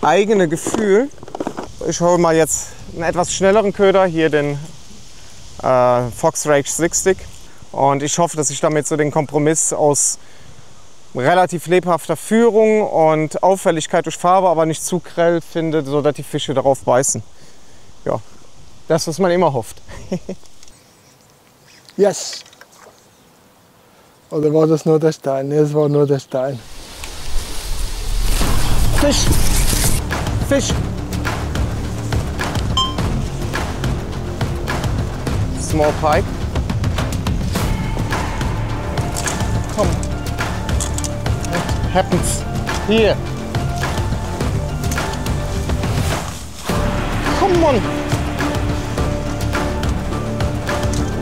eigene Gefühl. Ich hole mal jetzt einen etwas schnelleren Köder, hier den Fox Rage Slick Stick. Und ich hoffe, dass ich damit so den Kompromiss aus relativ lebhafter Führung und Auffälligkeit durch Farbe, aber nicht zu grell finde, sodass die Fische darauf beißen. Ja, das, was man immer hofft. Yes! Oder war das nur der Stein? Nee, es war nur der Stein. Fisch! Fisch! Small pike. Komm. What happens here? Come on!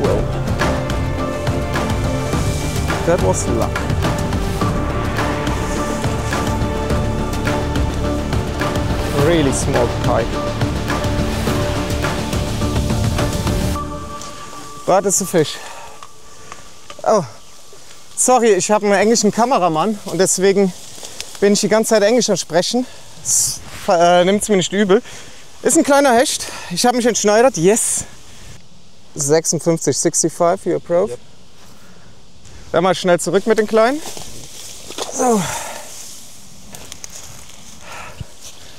Whoa. That was luck. Really small pike. But it's a fish. Oh, sorry, ich habe einen englischen Kameramann und deswegen bin ich die ganze Zeit Englisch am Sprechen. Das nimmt es mir nicht übel. Ist ein kleiner Hecht. Ich habe mich entschneidert. Yes. 56, 65 für Ihr Prof. Yep. Dann mal schnell zurück mit den Kleinen. So.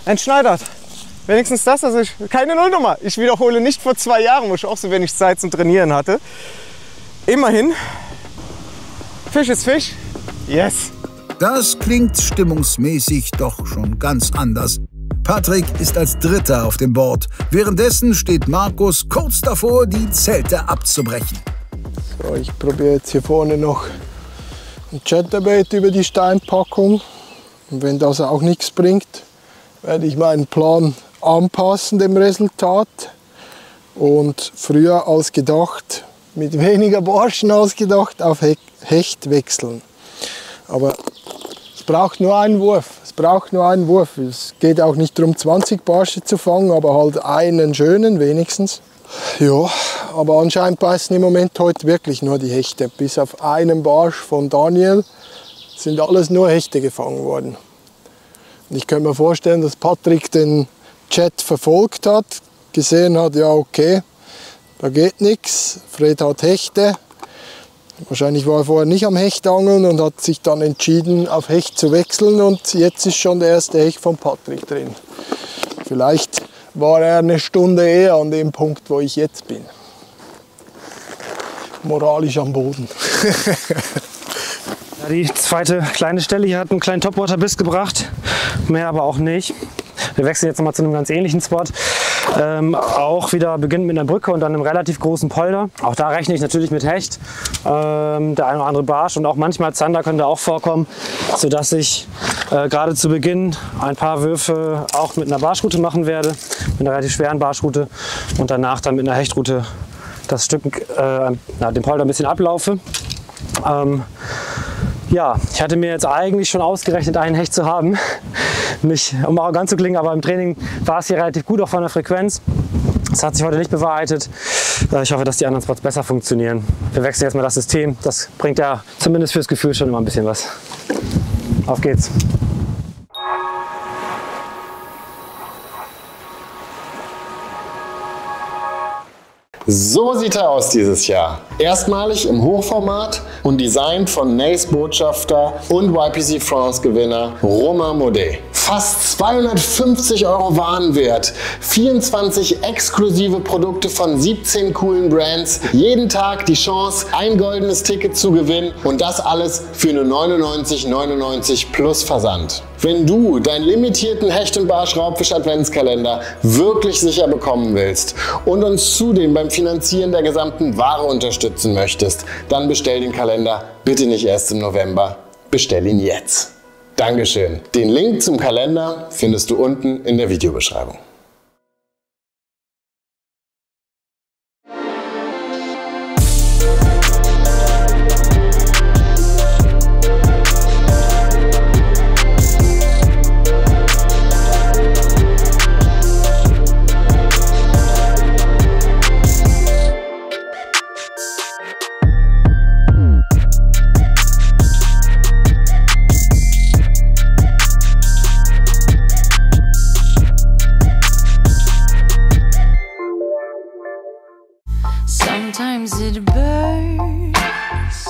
Entschneidert. Wenigstens das, also keine Nullnummer. Ich wiederhole nicht vor 2 Jahren, wo ich auch so wenig Zeit zum Trainieren hatte. Immerhin. Fisch ist Fisch. Yes. Das klingt stimmungsmäßig doch schon ganz anders. Patrick ist als Dritter auf dem Board. Währenddessen steht Markus kurz davor, die Zelte abzubrechen. So, ich probiere jetzt hier vorne noch ein Chatterbait über die Steinpackung. Und wenn das auch nichts bringt, werde ich meinen Plan anpassen dem Resultat und früher als gedacht, mit weniger Barschen als gedacht, auf Hecht wechseln. Aber es braucht nur einen Wurf. Es braucht nur einen Wurf. Es geht auch nicht darum, 20 Barsche zu fangen, aber halt einen schönen wenigstens. Ja, aber anscheinend beißen im Moment heute wirklich nur die Hechte. Bis auf einen Barsch von Daniel sind alles nur Hechte gefangen worden. Und ich könnte mir vorstellen, dass Patrick den Chat verfolgt hat, gesehen hat, ja okay, da geht nichts, Fred hat Hechte. Wahrscheinlich war er vorher nicht am Hechtangeln und hat sich dann entschieden, auf Hecht zu wechseln und jetzt ist schon der erste Hecht von Patrick drin. Vielleicht war er eine Stunde eher an dem Punkt, wo ich jetzt bin. Moralisch am Boden. Ja, die zweite kleine Stelle hier hat einen kleinen Topwater-Biss gebracht, mehr aber auch nicht. Wir wechseln jetzt nochmal zu einem ganz ähnlichen Spot. Auch wieder beginnt mit einer Brücke und dann einem relativ großen Polder. Auch da rechne ich natürlich mit Hecht, der eine oder andere Barsch und auch manchmal Zander könnte auch vorkommen, sodass ich gerade zu Beginn ein paar Würfe auch mit einer Barschrute machen werde, mit einer relativ schweren Barschrute und danach dann mit einer Hechtrute das Stück, den Polder ein bisschen ablaufe. Ja, ich hatte mir jetzt eigentlich schon ausgerechnet, einen Hecht zu haben. Nicht um arrogant zu klingen, aber im Training war es hier relativ gut, auch von der Frequenz. Das hat sich heute nicht bewahrheitet. Ich hoffe, dass die anderen Spots besser funktionieren. Wir wechseln jetzt mal das System. Das bringt ja zumindest fürs Gefühl schon immer ein bisschen was. Auf geht's. So sieht er aus dieses Jahr. Erstmalig im Hochformat und designt von Nace-Botschafter und YPC France-Gewinner Romain Maudet. Fast 250 € Warenwert, 24 exklusive Produkte von 17 coolen Brands, jeden Tag die Chance, ein goldenes Ticket zu gewinnen und das alles für nur 99,99 plus Versand. Wenn du deinen limitierten Hecht- und Barsch-Raubfisch-Adventskalender wirklich sicher bekommen willst und uns zudem beim Finanzieren der gesamten Ware unterstützen möchtest, dann bestell den Kalender bitte nicht erst im November, bestell ihn jetzt. Dankeschön. Den Link zum Kalender findest du unten in der Videobeschreibung. Sometimes it burns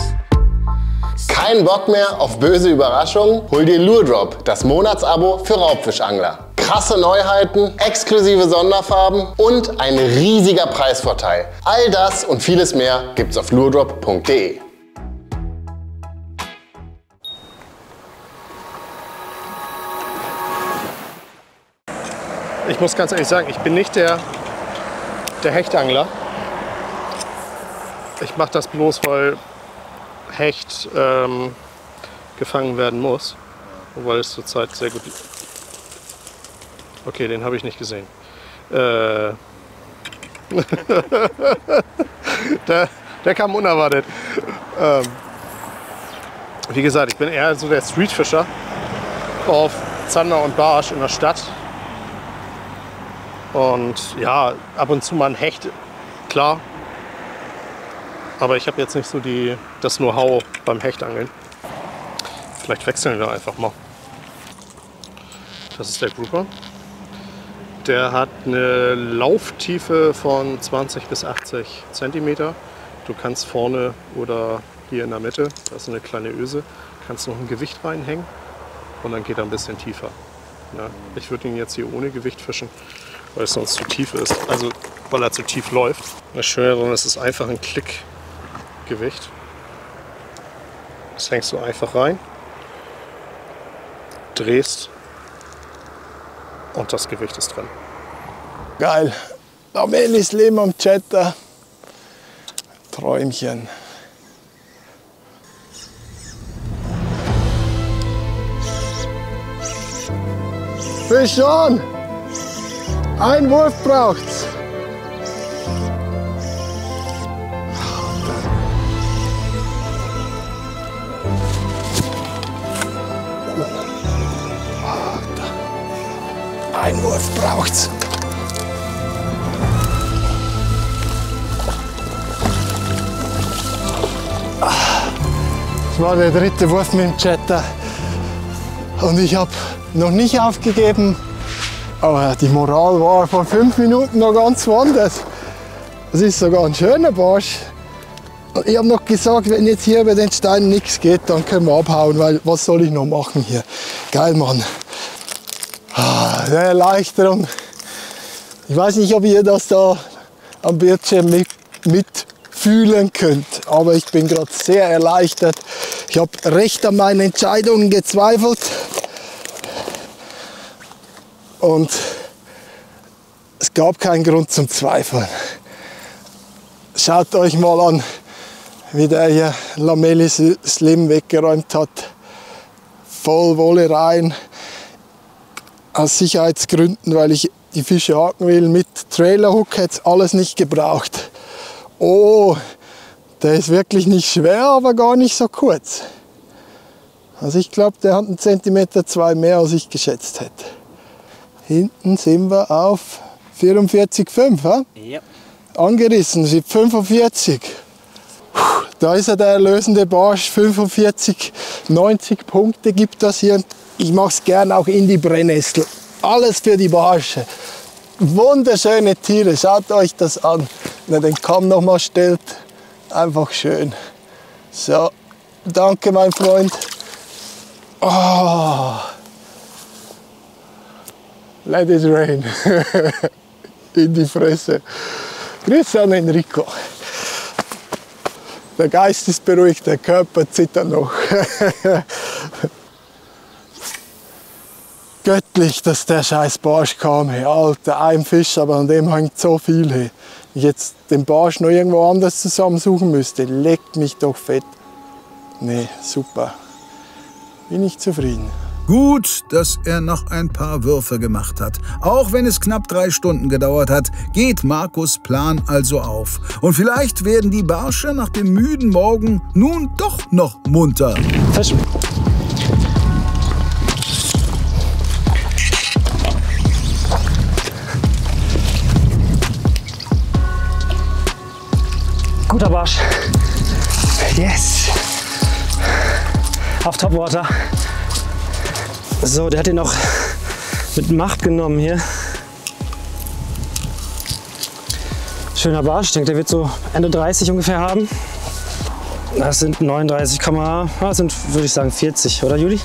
Kein Bock mehr auf böse Überraschungen? Hol dir Lure Drop, das Monatsabo für Raubfischangler. Krasse Neuheiten, exklusive Sonderfarben und ein riesiger Preisvorteil. All das und vieles mehr gibt's auf luredrop.de. Ich muss ganz ehrlich sagen, ich bin nicht der Hechtangler. Ich mache das bloß, weil Hecht gefangen werden muss. Und weil es zurzeit sehr gut... Okay, den habe ich nicht gesehen. Der kam unerwartet. Wie gesagt, ich bin eher so der Streetfischer auf Zander und Barsch in der Stadt. Und ja, ab und zu mal ein Hecht, klar. Aber ich habe jetzt nicht so das Know-how beim Hechtangeln. Vielleicht wechseln wir einfach mal. Das ist der Grouper. Der hat eine Lauftiefe von 20 bis 80 cm. Du kannst vorne oder hier in der Mitte, da ist eine kleine Öse, kannst noch ein Gewicht reinhängen und dann geht er ein bisschen tiefer. Ja, ich würde ihn jetzt hier ohne Gewicht fischen, weil es sonst zu tief ist. Also weil er zu tief läuft. Das Schöne daran ist, es ist einfach ein Klickgewicht. Das hängst du einfach rein, drehst und das Gewicht ist drin. Geil. Lamellis leben am Chatter. Träumchen. Fisch on! Ein Wurf braucht's. Ein Wurf braucht's. Das war der dritte Wurf mit dem Chatter. Und ich habe noch nicht aufgegeben. Aber die Moral war vor 5 Minuten noch ganz woanders. Das ist sogar ein schöner Barsch. Ich habe noch gesagt, wenn jetzt hier über den Stein nichts geht, dann können wir abhauen, weil was soll ich noch machen hier? Geil, Mann. Eine Erleichterung. Ich weiß nicht, ob ihr das da am Bildschirm mitfühlen könnt, aber ich bin gerade sehr erleichtert. Ich habe recht an meinen Entscheidungen gezweifelt und es gab keinen Grund zum Zweifeln. Schaut euch mal an, wie der hier Lamellis Slim weggeräumt hat. Voll Wolle rein. Aus Sicherheitsgründen, weil ich die Fische haken will. Mit Trailerhook hätte es alles nicht gebraucht. Oh, der ist wirklich nicht schwer, aber gar nicht so kurz. Also ich glaube, der hat 1,2 Zentimeter mehr, als ich geschätzt hätte. Hinten sind wir auf 44,5. Ja? Ja. Angerissen, sind 45. Da ist er, der erlösende Barsch. 45, 90 Punkte gibt das hier. Ich mache es gerne auch in die Brennnessel. Alles für die Barsche. Wunderschöne Tiere, schaut euch das an. Wenn er den Kamm noch mal stellt, einfach schön. So, danke mein Freund. Oh. Let it rain. In die Fresse. Grüße an Enrico. Der Geist ist beruhigt, der Körper zittert noch. Göttlich, dass der scheiß Barsch kam. Hey, Alter, ein Fisch, aber an dem hängt so viel. Hey. Ich jetzt den Barsch noch irgendwo anders zusammensuchen müsste, leckt mich doch fett. Nee, super. Bin ich zufrieden. Gut, dass er noch ein paar Würfe gemacht hat. Auch wenn es knapp 3 Stunden gedauert hat, geht Markus' Plan also auf. Und vielleicht werden die Barsche nach dem müden Morgen nun doch noch munter. Fisch. Guter Barsch. Yes. Auf Topwater. So, der hat ihn noch mit Macht genommen hier. Schöner Barsch. Ich denke, der wird so Ende 30 ungefähr haben. Das sind 39, das sind, würde ich sagen, 40, oder Juli?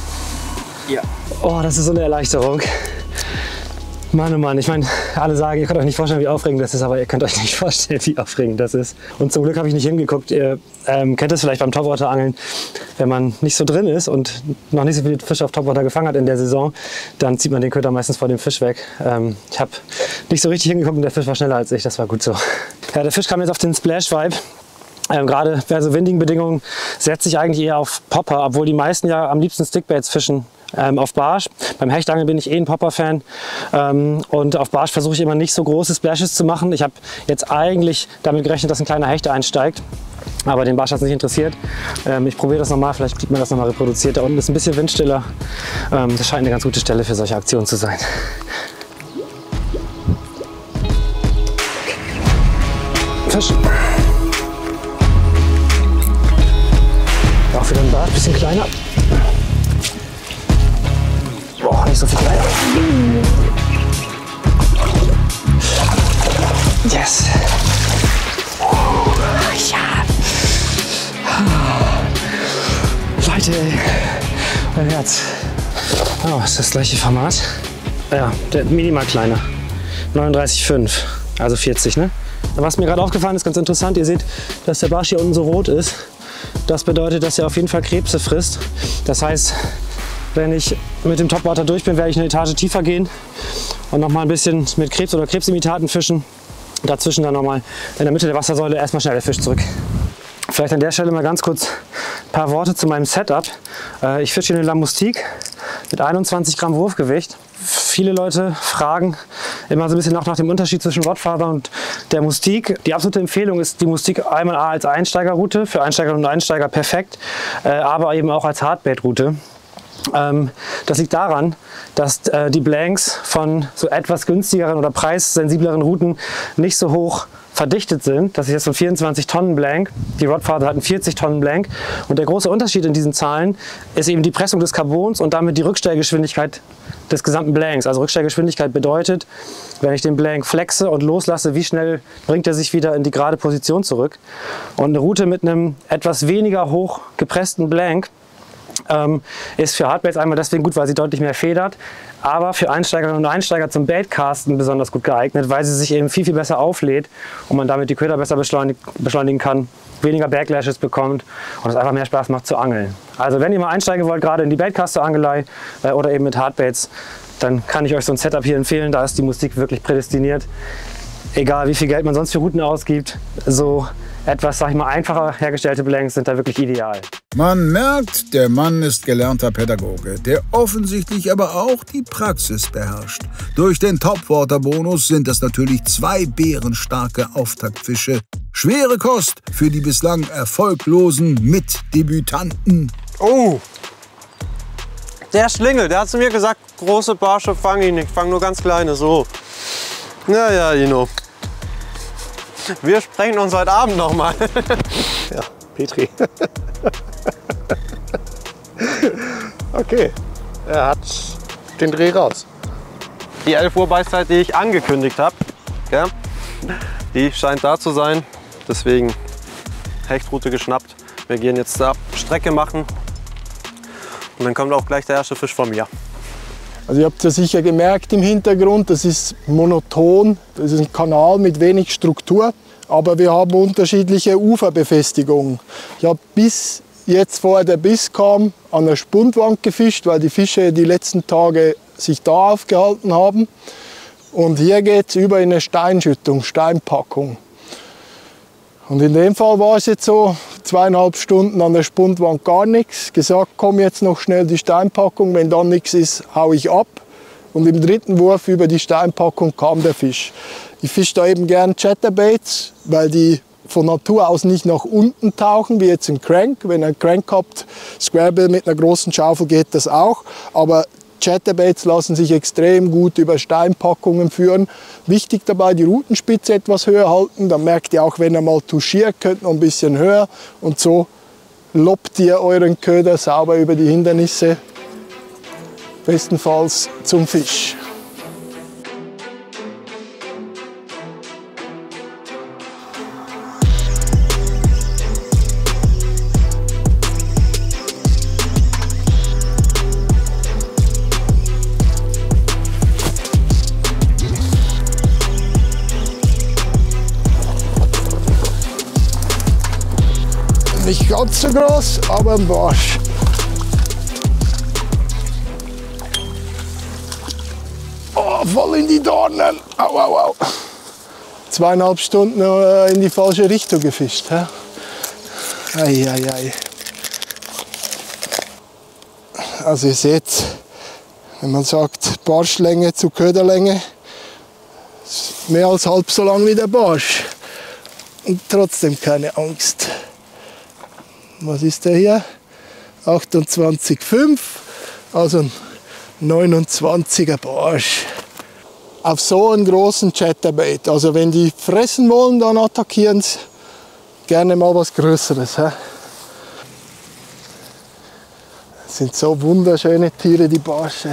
Ja. Oh, das ist so eine Erleichterung. Mann, oh Mann, ich meine, alle sagen, ihr könnt euch nicht vorstellen, wie aufregend das ist, aber ihr könnt euch nicht vorstellen, wie aufregend das ist. Und zum Glück habe ich nicht hingeguckt. Ihr kennt es vielleicht beim Topwater-Angeln, wenn man nicht so drin ist und noch nicht so viele Fische auf Topwater gefangen hat in der Saison, dann zieht man den Köder meistens vor dem Fisch weg. Ich habe nicht so richtig hingeguckt und der Fisch war schneller als ich, das war gut so. Ja, der Fisch kam jetzt auf den Splash-Vibe. Gerade bei so windigen Bedingungen setze ich eigentlich eher auf Popper, obwohl die meisten ja am liebsten Stickbaits fischen auf Barsch. Beim Hechtangeln bin ich ein Popper-Fan und auf Barsch versuche ich immer nicht so große Splashes zu machen. Ich habe jetzt eigentlich damit gerechnet, dass ein kleiner Hecht einsteigt, aber den Barsch hat es nicht interessiert. Ich probiere das nochmal, vielleicht kriegt man das nochmal reproduziert. Da unten ist ein bisschen windstiller. Das scheint eine ganz gute Stelle für solche Aktionen zu sein. Fisch. Auch wieder ein Barsch, bisschen kleiner. Boah, nicht so viel kleiner. Yes. Ja. Leute, mein Herz. Oh, ist das gleiche Format. Ja, der minimal kleiner. 39,5, also 40, ne? Was mir gerade aufgefallen ist, ganz interessant, ihr seht, dass der Barsch hier unten so rot ist. Das bedeutet, dass er auf jeden Fall Krebse frisst. Das heißt, wenn ich mit dem Topwater durch bin, werde ich eine Etage tiefer gehen und noch mal ein bisschen mit Krebs oder Krebsimitaten fischen. Dazwischen dann noch mal in der Mitte der Wassersäule erstmal schnell der Fisch zurück. Vielleicht an der Stelle mal ganz kurz ein paar Worte zu meinem Setup. Ich fische hier eine Lamoustique mit 21 Gramm Wurfgewicht. Viele Leute fragen immer so ein bisschen nach dem Unterschied zwischen Rodfather und der Moustique. Die absolute Empfehlung ist die Moustique einmal als Einsteigerroute, für Einsteigerinnen und Einsteiger perfekt, aber eben auch als Hardbait-Route. Das liegt daran, dass die Blanks von so etwas günstigeren oder preissensibleren Routen nicht so hoch verdichtet sind. Das ist jetzt so ein 24 Tonnen Blank. Die Rodfather hat einen 40 Tonnen Blank. Und der große Unterschied in diesen Zahlen ist eben die Pressung des Carbons und damit die Rückstellgeschwindigkeit des gesamten Blanks. Also Rückstellgeschwindigkeit bedeutet, wenn ich den Blank flexe und loslasse, wie schnell bringt er sich wieder in die gerade Position zurück. Und eine Route mit einem etwas weniger hoch gepressten Blank ist für Hardbaits einmal deswegen gut, weil sie deutlich mehr federt, aber für Einsteigerinnen und Einsteiger zum Baitcasten besonders gut geeignet, weil sie sich eben viel besser auflädt und man damit die Köder besser beschleunigen kann, weniger Backlashes bekommt und es einfach mehr Spaß macht zu angeln. Also wenn ihr mal einsteigen wollt, gerade in die Baitcaster-Angelei oder eben mit Hardbaits, dann kann ich euch so ein Setup hier empfehlen, da ist die Moustique wirklich prädestiniert. Egal wie viel Geld man sonst für Routen ausgibt, so etwas, sag ich mal, einfacher hergestellte Blanks sind da wirklich ideal. Man merkt, der Mann ist gelernter Pädagoge, der offensichtlich aber auch die Praxis beherrscht. Durch den Topwater-Bonus sind das natürlich 2 bärenstarke Auftaktfische. Schwere Kost für die bislang erfolglosen Mitdebütanten. Oh! Der Schlingel, der hat zu mir gesagt, große Barsche fange ich nicht, fang nur ganz kleine, so. Ja, Ino. Wir sprechen uns heute Abend noch mal. Ja, Petri. Okay, er hat den Dreh raus. Die 11 Uhr Beißzeit, die ich angekündigt habe, ja, die scheint da zu sein. Deswegen Hechtroute geschnappt. Wir gehen jetzt da Strecke machen und dann kommt auch gleich der erste Fisch von mir. Also ihr habt ja sicher gemerkt im Hintergrund, das ist monoton, das ist ein Kanal mit wenig Struktur, aber wir haben unterschiedliche Uferbefestigungen. Ich habe bis jetzt, vorher der Biss kam, an der Spundwand gefischt, weil die Fische die letzten Tage sich da aufgehalten haben. Und hier geht es über in eine Steinschüttung, Steinpackung. Und in dem Fall war es jetzt so, 2,5 Stunden an der Spundwand gar nichts. Gesagt, komm jetzt noch schnell die Steinpackung, wenn dann nichts ist, hau ich ab. Und im dritten Wurf über die Steinpackung kam der Fisch. Ich fische da eben gern Chatterbaits, weil die von Natur aus nicht nach unten tauchen, wie jetzt ein Crank. Wenn ihr einen Crank habt, Scrabble mit einer großen Schaufel geht das auch. Aber Chatterbaits lassen sich extrem gut über Steinpackungen führen. Wichtig dabei, die Rutenspitze etwas höher halten. Dann merkt ihr auch, wenn ihr mal touchiert, könnt noch ein bisschen höher. Und so lobt ihr euren Köder sauber über die Hindernisse, bestenfalls zum Fisch. Nicht ganz so groß, aber ein Barsch. Oh, voll in die Dornen. Au, au, au. 2,5 Stunden in die falsche Richtung gefischt. He? Ei, ei, ei. Also ihr seht, wenn man sagt Barschlänge zu Köderlänge, ist mehr als halb so lang wie der Barsch. Und trotzdem keine Angst. Was ist der hier? 28,5, also ein 29er Barsch. Auf so einen großen Chatterbait. Also wenn die fressen wollen, dann attackieren sie gerne mal was Größeres. He? Das sind so wunderschöne Tiere, die Barsche.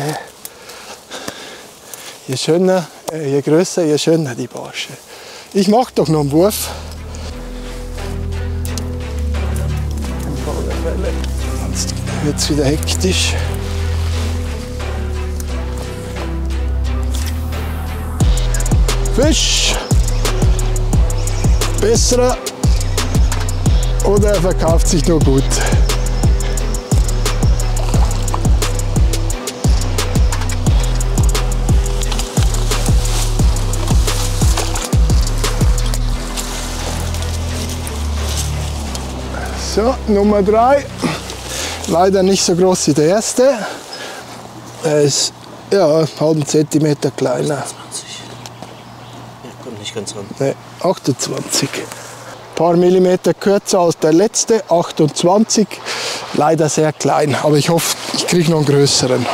Je schöner, je größer, je schöner die Barsche. Ich mache doch noch einen Wurf. Sonst wird es wieder hektisch. Fisch! Besserer oder er verkauft sich nur gut. So, Nummer 3. Leider nicht so groß wie der erste. Er ist ja, einen halben Zentimeter kleiner. Kommt nicht ganz ran. Nee, 28. Ein paar Millimeter kürzer als der letzte, 28. Leider sehr klein, aber ich hoffe, ich kriege noch einen größeren.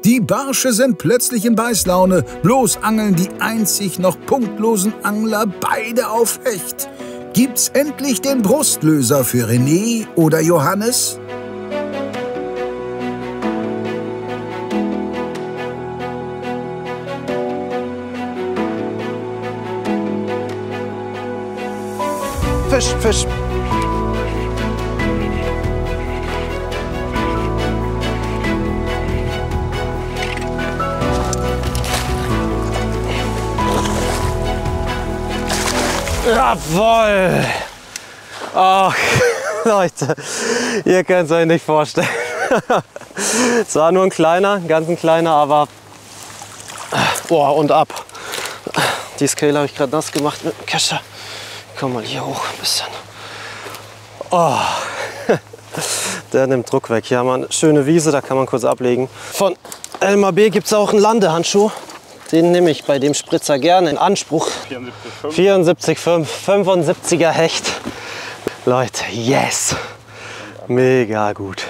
Die Barsche sind plötzlich in Beißlaune. Bloß angeln die einzig noch punktlosen Angler beide auf Hecht. Gibt's endlich den Brustlöser für René oder Johannes? Fisch, Fisch. Jawohl! Ach, Leute, ihr könnt es euch nicht vorstellen. Es war nur ein kleiner, ganz ein kleiner, aber oh, und ab. Die Scale habe ich gerade nass gemacht mit dem Kescher. Komm mal hier hoch ein bisschen. Oh, der nimmt Druck weg. Hier haben wir eine schöne Wiese, da kann man kurz ablegen. Von Elmar B gibt es auch einen Landehandschuh. Den nehme ich bei dem Spritzer gerne in Anspruch. 74,5, 75er Hecht. Leute, yes! Mega gut.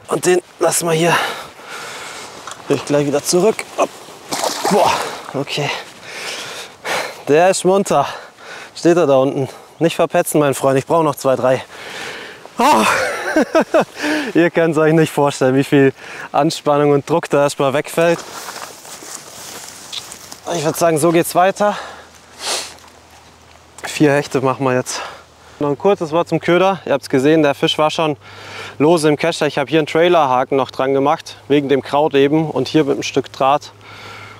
Und den lassen wir hier. Will ich gleich wieder zurück. Boah, okay. Der ist munter. Steht er da unten. Nicht verpetzen, mein Freund. Ich brauche noch 2, 3. Oh. Ihr könnt es euch nicht vorstellen, wie viel Anspannung und Druck da erstmal wegfällt. Ich würde sagen, so geht's weiter. 4 Hechte machen wir jetzt. Noch ein kurzes Wort zum Köder. Ihr habt es gesehen, der Fisch war schon lose im Kescher. Ich habe hier einen Trailerhaken noch dran gemacht, wegen dem Kraut eben. Und hier mit einem Stück Draht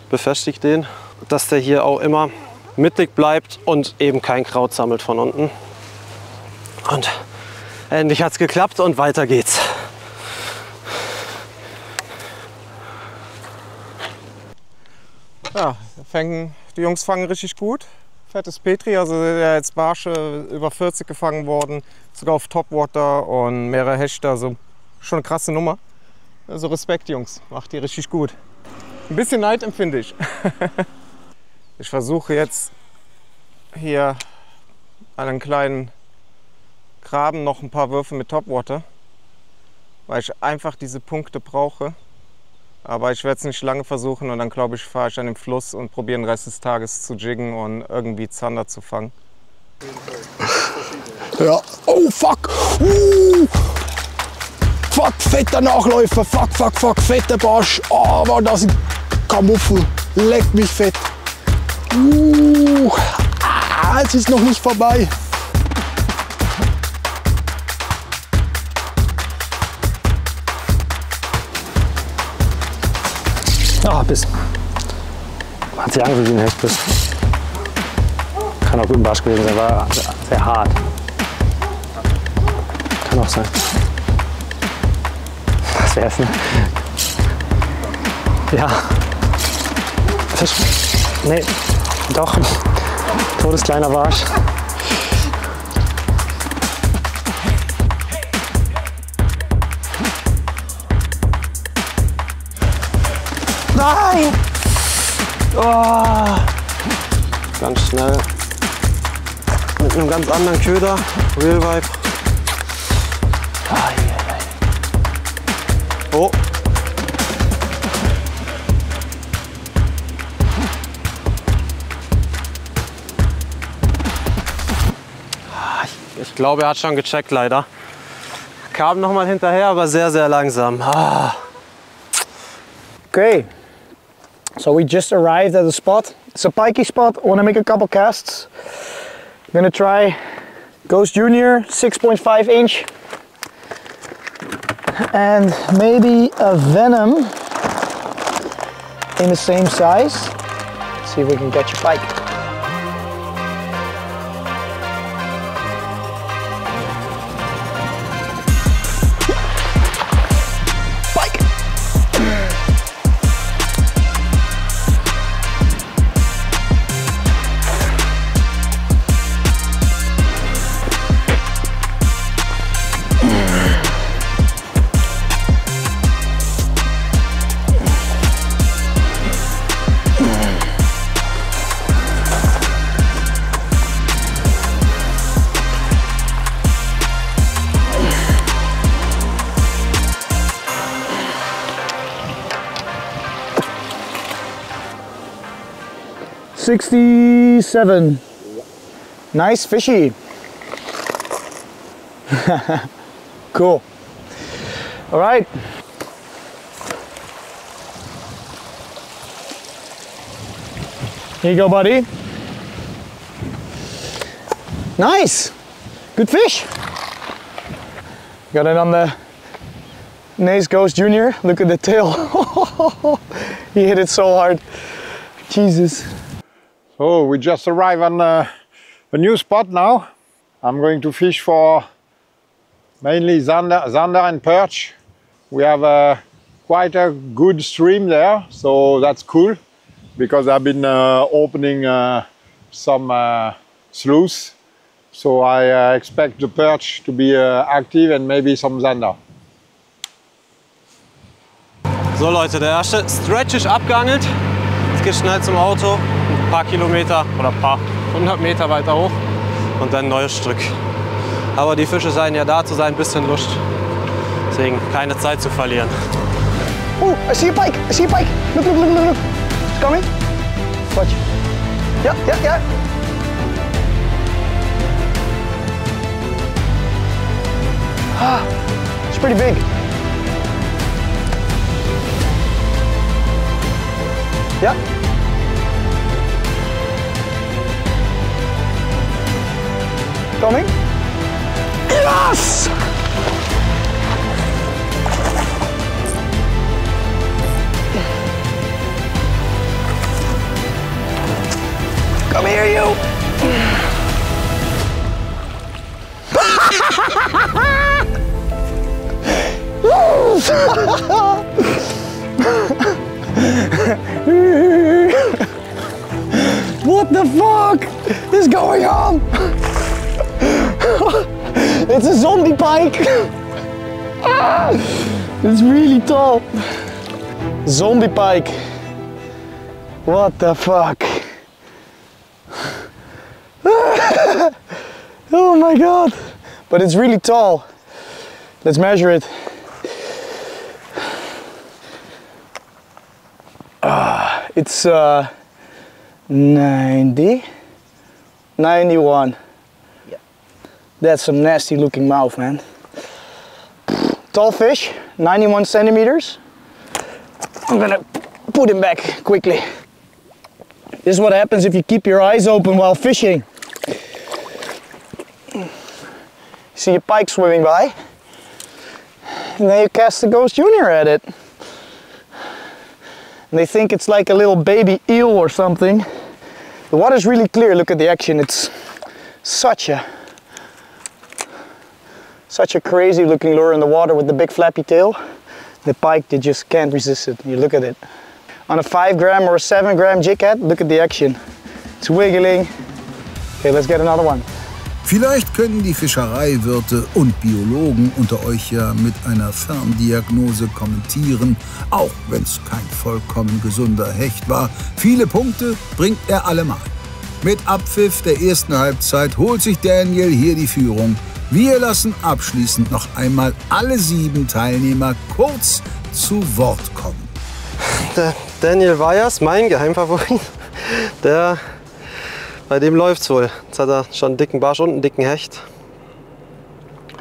befestigt den, dass der hier auch immer mittig bleibt und eben kein Kraut sammelt von unten. Und endlich hat es geklappt und weiter geht's. Ja, die Jungs fangen richtig gut. Fettes Petri, also der jetzt Barsche über 40 gefangen worden, sogar auf Topwater und mehrere Hechte, also schon eine krasse Nummer. Also Respekt, Jungs, macht die richtig gut. Ein bisschen Neid empfinde ich. Ich versuche jetzt hier an einem kleinen Graben noch ein paar Würfe mit Topwater, weil ich einfach diese Punkte brauche. Aber ich werde es nicht lange versuchen und dann glaube ich, fahre ich an den Fluss und probiere den Rest des Tages zu jiggen und irgendwie Zander zu fangen. Ja, oh fuck! Fuck, fetter Nachläufer, fuck, fetter Barsch. Oh, war das ein Kamuffel. Leck mich fett. Es ist noch nicht vorbei. Ah, Biss. Hat sich angefühlt wie ein Hechtbiss. Kann auch gut ein Barsch gewesen sein, war sehr hart. Kann auch sein. Das wär's, ne? Ja. Fisch. Nee. Doch. Todeskleiner Barsch. Nein! Oh. Ganz schnell. Mit einem ganz anderen Köder. Real Vibe. Oh. Ich glaube, er hat schon gecheckt, leider. Kam noch mal hinterher, aber sehr, sehr langsam. Ah. Okay, so we just arrived at the spot. It's a pikey spot. I want to make a couple casts. I'm gonna try Ghost Junior 6.5 inch and maybe a Venom in the same size. See if we can catch a pike. $67. Nice fishy. Cool. All right. Here you go, buddy. Nice. Good fish. Got it on the Nace Ghost Junior. Look at the tail. He hit it so hard. Jesus. So we just arrived on a new spot now. I'm going to fish for mainly zander and perch. We have quite a good stream there, so that's cool because I've been opening some sluice. So I expect the perch to be active and maybe some zander. So Leute, der erste Stretch ist abgeangelt. Jetzt geht schnell zum Auto. Ein paar Kilometer oder ein paar 100 Meter weiter hoch und dann ein neues Stück. Aber die Fische scheinen ja da zu sein, ein bisschen Lust. Deswegen keine Zeit zu verlieren. Oh, I see a pike! I see a pike! Look, look, look, look, look! It's coming! Watch. Yeah, yeah, yeah! Ah, it's pretty big. Yeah. Coming? Yes! Come here, you! What the fuck is going on? It's a zombie pike. It's really tall. Zombie pike. What the fuck? Oh my god. But it's really tall. Let's measure it. It's 90, 91. Yeah. That's some nasty looking mouth, man. Tall fish, 91 centimeters. I'm gonna put him back quickly. This is what happens if you keep your eyes open while fishing. You see a pike swimming by, and then you cast the Ghost Junior at it. And they think it's like a little baby eel or something. The water's really clear, look at the action. It's such a such a crazy looking lure in the water with the big flappy tail. The pike, they just can't resist it. You look at it. On a 5 gram or a 7 gram jig head, look at the action. It's wiggling. Okay, let's get another one. Vielleicht können die Fischereiwirte und Biologen unter euch ja mit einer Ferndiagnose kommentieren, auch wenn es kein vollkommen gesunder Hecht war. Viele Punkte bringt er allemal. Mit Abpfiff der ersten Halbzeit holt sich Daniel hier die Führung. Wir lassen abschließend noch einmal alle 7 Teilnehmer kurz zu Wort kommen. Der Daniel Weyers, mein Geheimfavorit, bei dem läuft's wohl. Jetzt hat er schon einen dicken Barsch und einen dicken Hecht.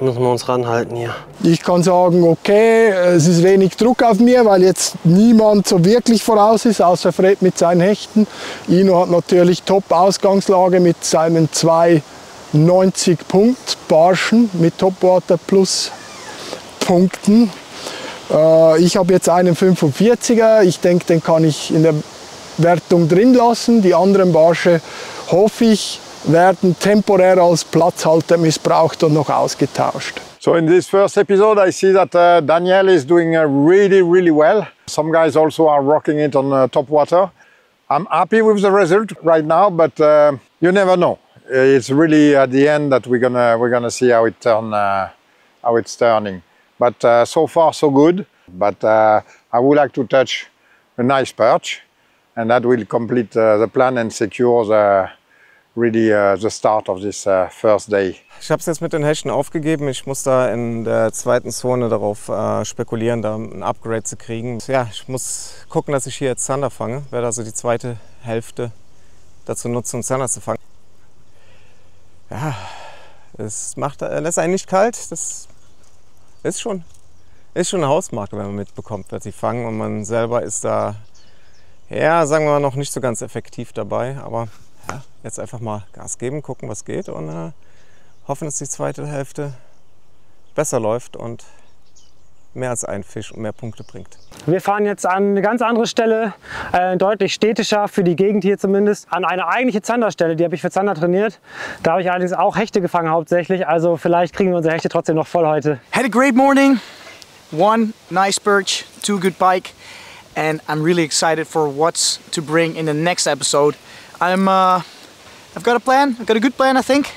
Müssen wir uns ranhalten hier. Ich kann sagen, okay, es ist wenig Druck auf mir, weil jetzt niemand so wirklich voraus ist, außer Fred mit seinen Hechten. Ino hat natürlich Top-Ausgangslage mit seinen 2,90 Punkt Barschen mit Topwater plus Punkten. Ich habe jetzt einen 45er. Ich denke, den kann ich in der Wertung drin lassen. Die anderen Barsche, hoffe ich, werden temporär als Platzhalter missbraucht und noch ausgetauscht. So in this first episode, I see that Daniel is doing really well. Some guys also are rocking it on top water. I'm happy with the result right now, but you never know. It's really at the end that we're gonna see how it's turning. But so far so good. But I would like to touch a nice perch, and that will complete the plan and secure the start of this first day. Ich habe es jetzt mit den Hechten aufgegeben. Ich muss da in der zweiten Zone darauf spekulieren, da ein Upgrade zu kriegen. Ja, ich muss gucken, dass ich hier jetzt Zander fange. Werde also die zweite Hälfte dazu nutzen, Zander zu fangen. Ja, es lässt einen nicht kalt. Das ist schon eine Hausmarke, wenn man mitbekommt, dass sie fangen. Und man selber ist da, ja, sagen wir mal, noch nicht so ganz effektiv dabei. Aber ja, jetzt einfach mal Gas geben, gucken, was geht und hoffen, dass die zweite Hälfte besser läuft und mehr als ein Fisch und mehr Punkte bringt. Wir fahren jetzt an eine ganz andere Stelle, deutlich städtischer, für die Gegend hier zumindest, an eine eigentliche Zanderstelle. Die habe ich für Zander trainiert. Da habe ich allerdings auch Hechte gefangen hauptsächlich, also vielleicht kriegen wir unsere Hechte trotzdem noch voll heute. Had a great morning. 1 nice perch, 2 good pike, and I'm really excited for what's to bring in the next episode. I've got a plan. I've got a good plan, I think.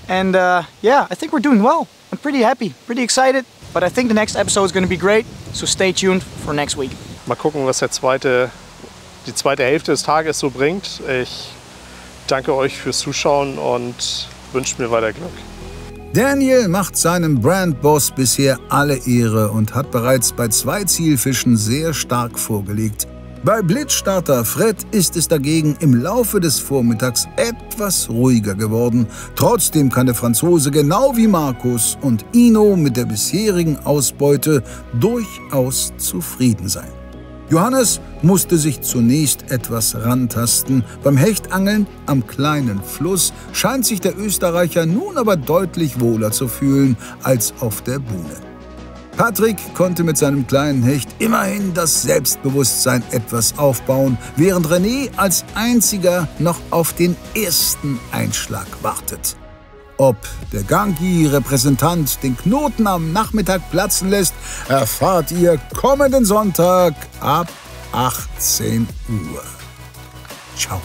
And yeah, I think we're doing well. I'm pretty happy, pretty excited. But I think the next episode is going to be great. So stay tuned for next week. Mal gucken, was die zweite Hälfte des Tages so bringt. Ich danke euch fürs Zuschauen und wünsche mir weiter Glück. Daniel macht seinem Brandboss bisher alle Ehre und hat bereits bei 2 Zielfischen sehr stark vorgelegt. Bei Blitzstarter Fred ist es dagegen im Laufe des Vormittags etwas ruhiger geworden. Trotzdem kann der Franzose genau wie Markus und Ino mit der bisherigen Ausbeute durchaus zufrieden sein. Johannes musste sich zunächst etwas rantasten. Beim Hechtangeln am kleinen Fluss scheint sich der Österreicher nun aber deutlich wohler zu fühlen als auf der Buhne. Patrick konnte mit seinem kleinen Hecht immerhin das Selbstbewusstsein etwas aufbauen, während René als einziger noch auf den ersten Einschlag wartet. Ob der Ganki-Repräsentant den Knoten am Nachmittag platzen lässt, erfahrt ihr kommenden Sonntag ab 18 Uhr. Ciao.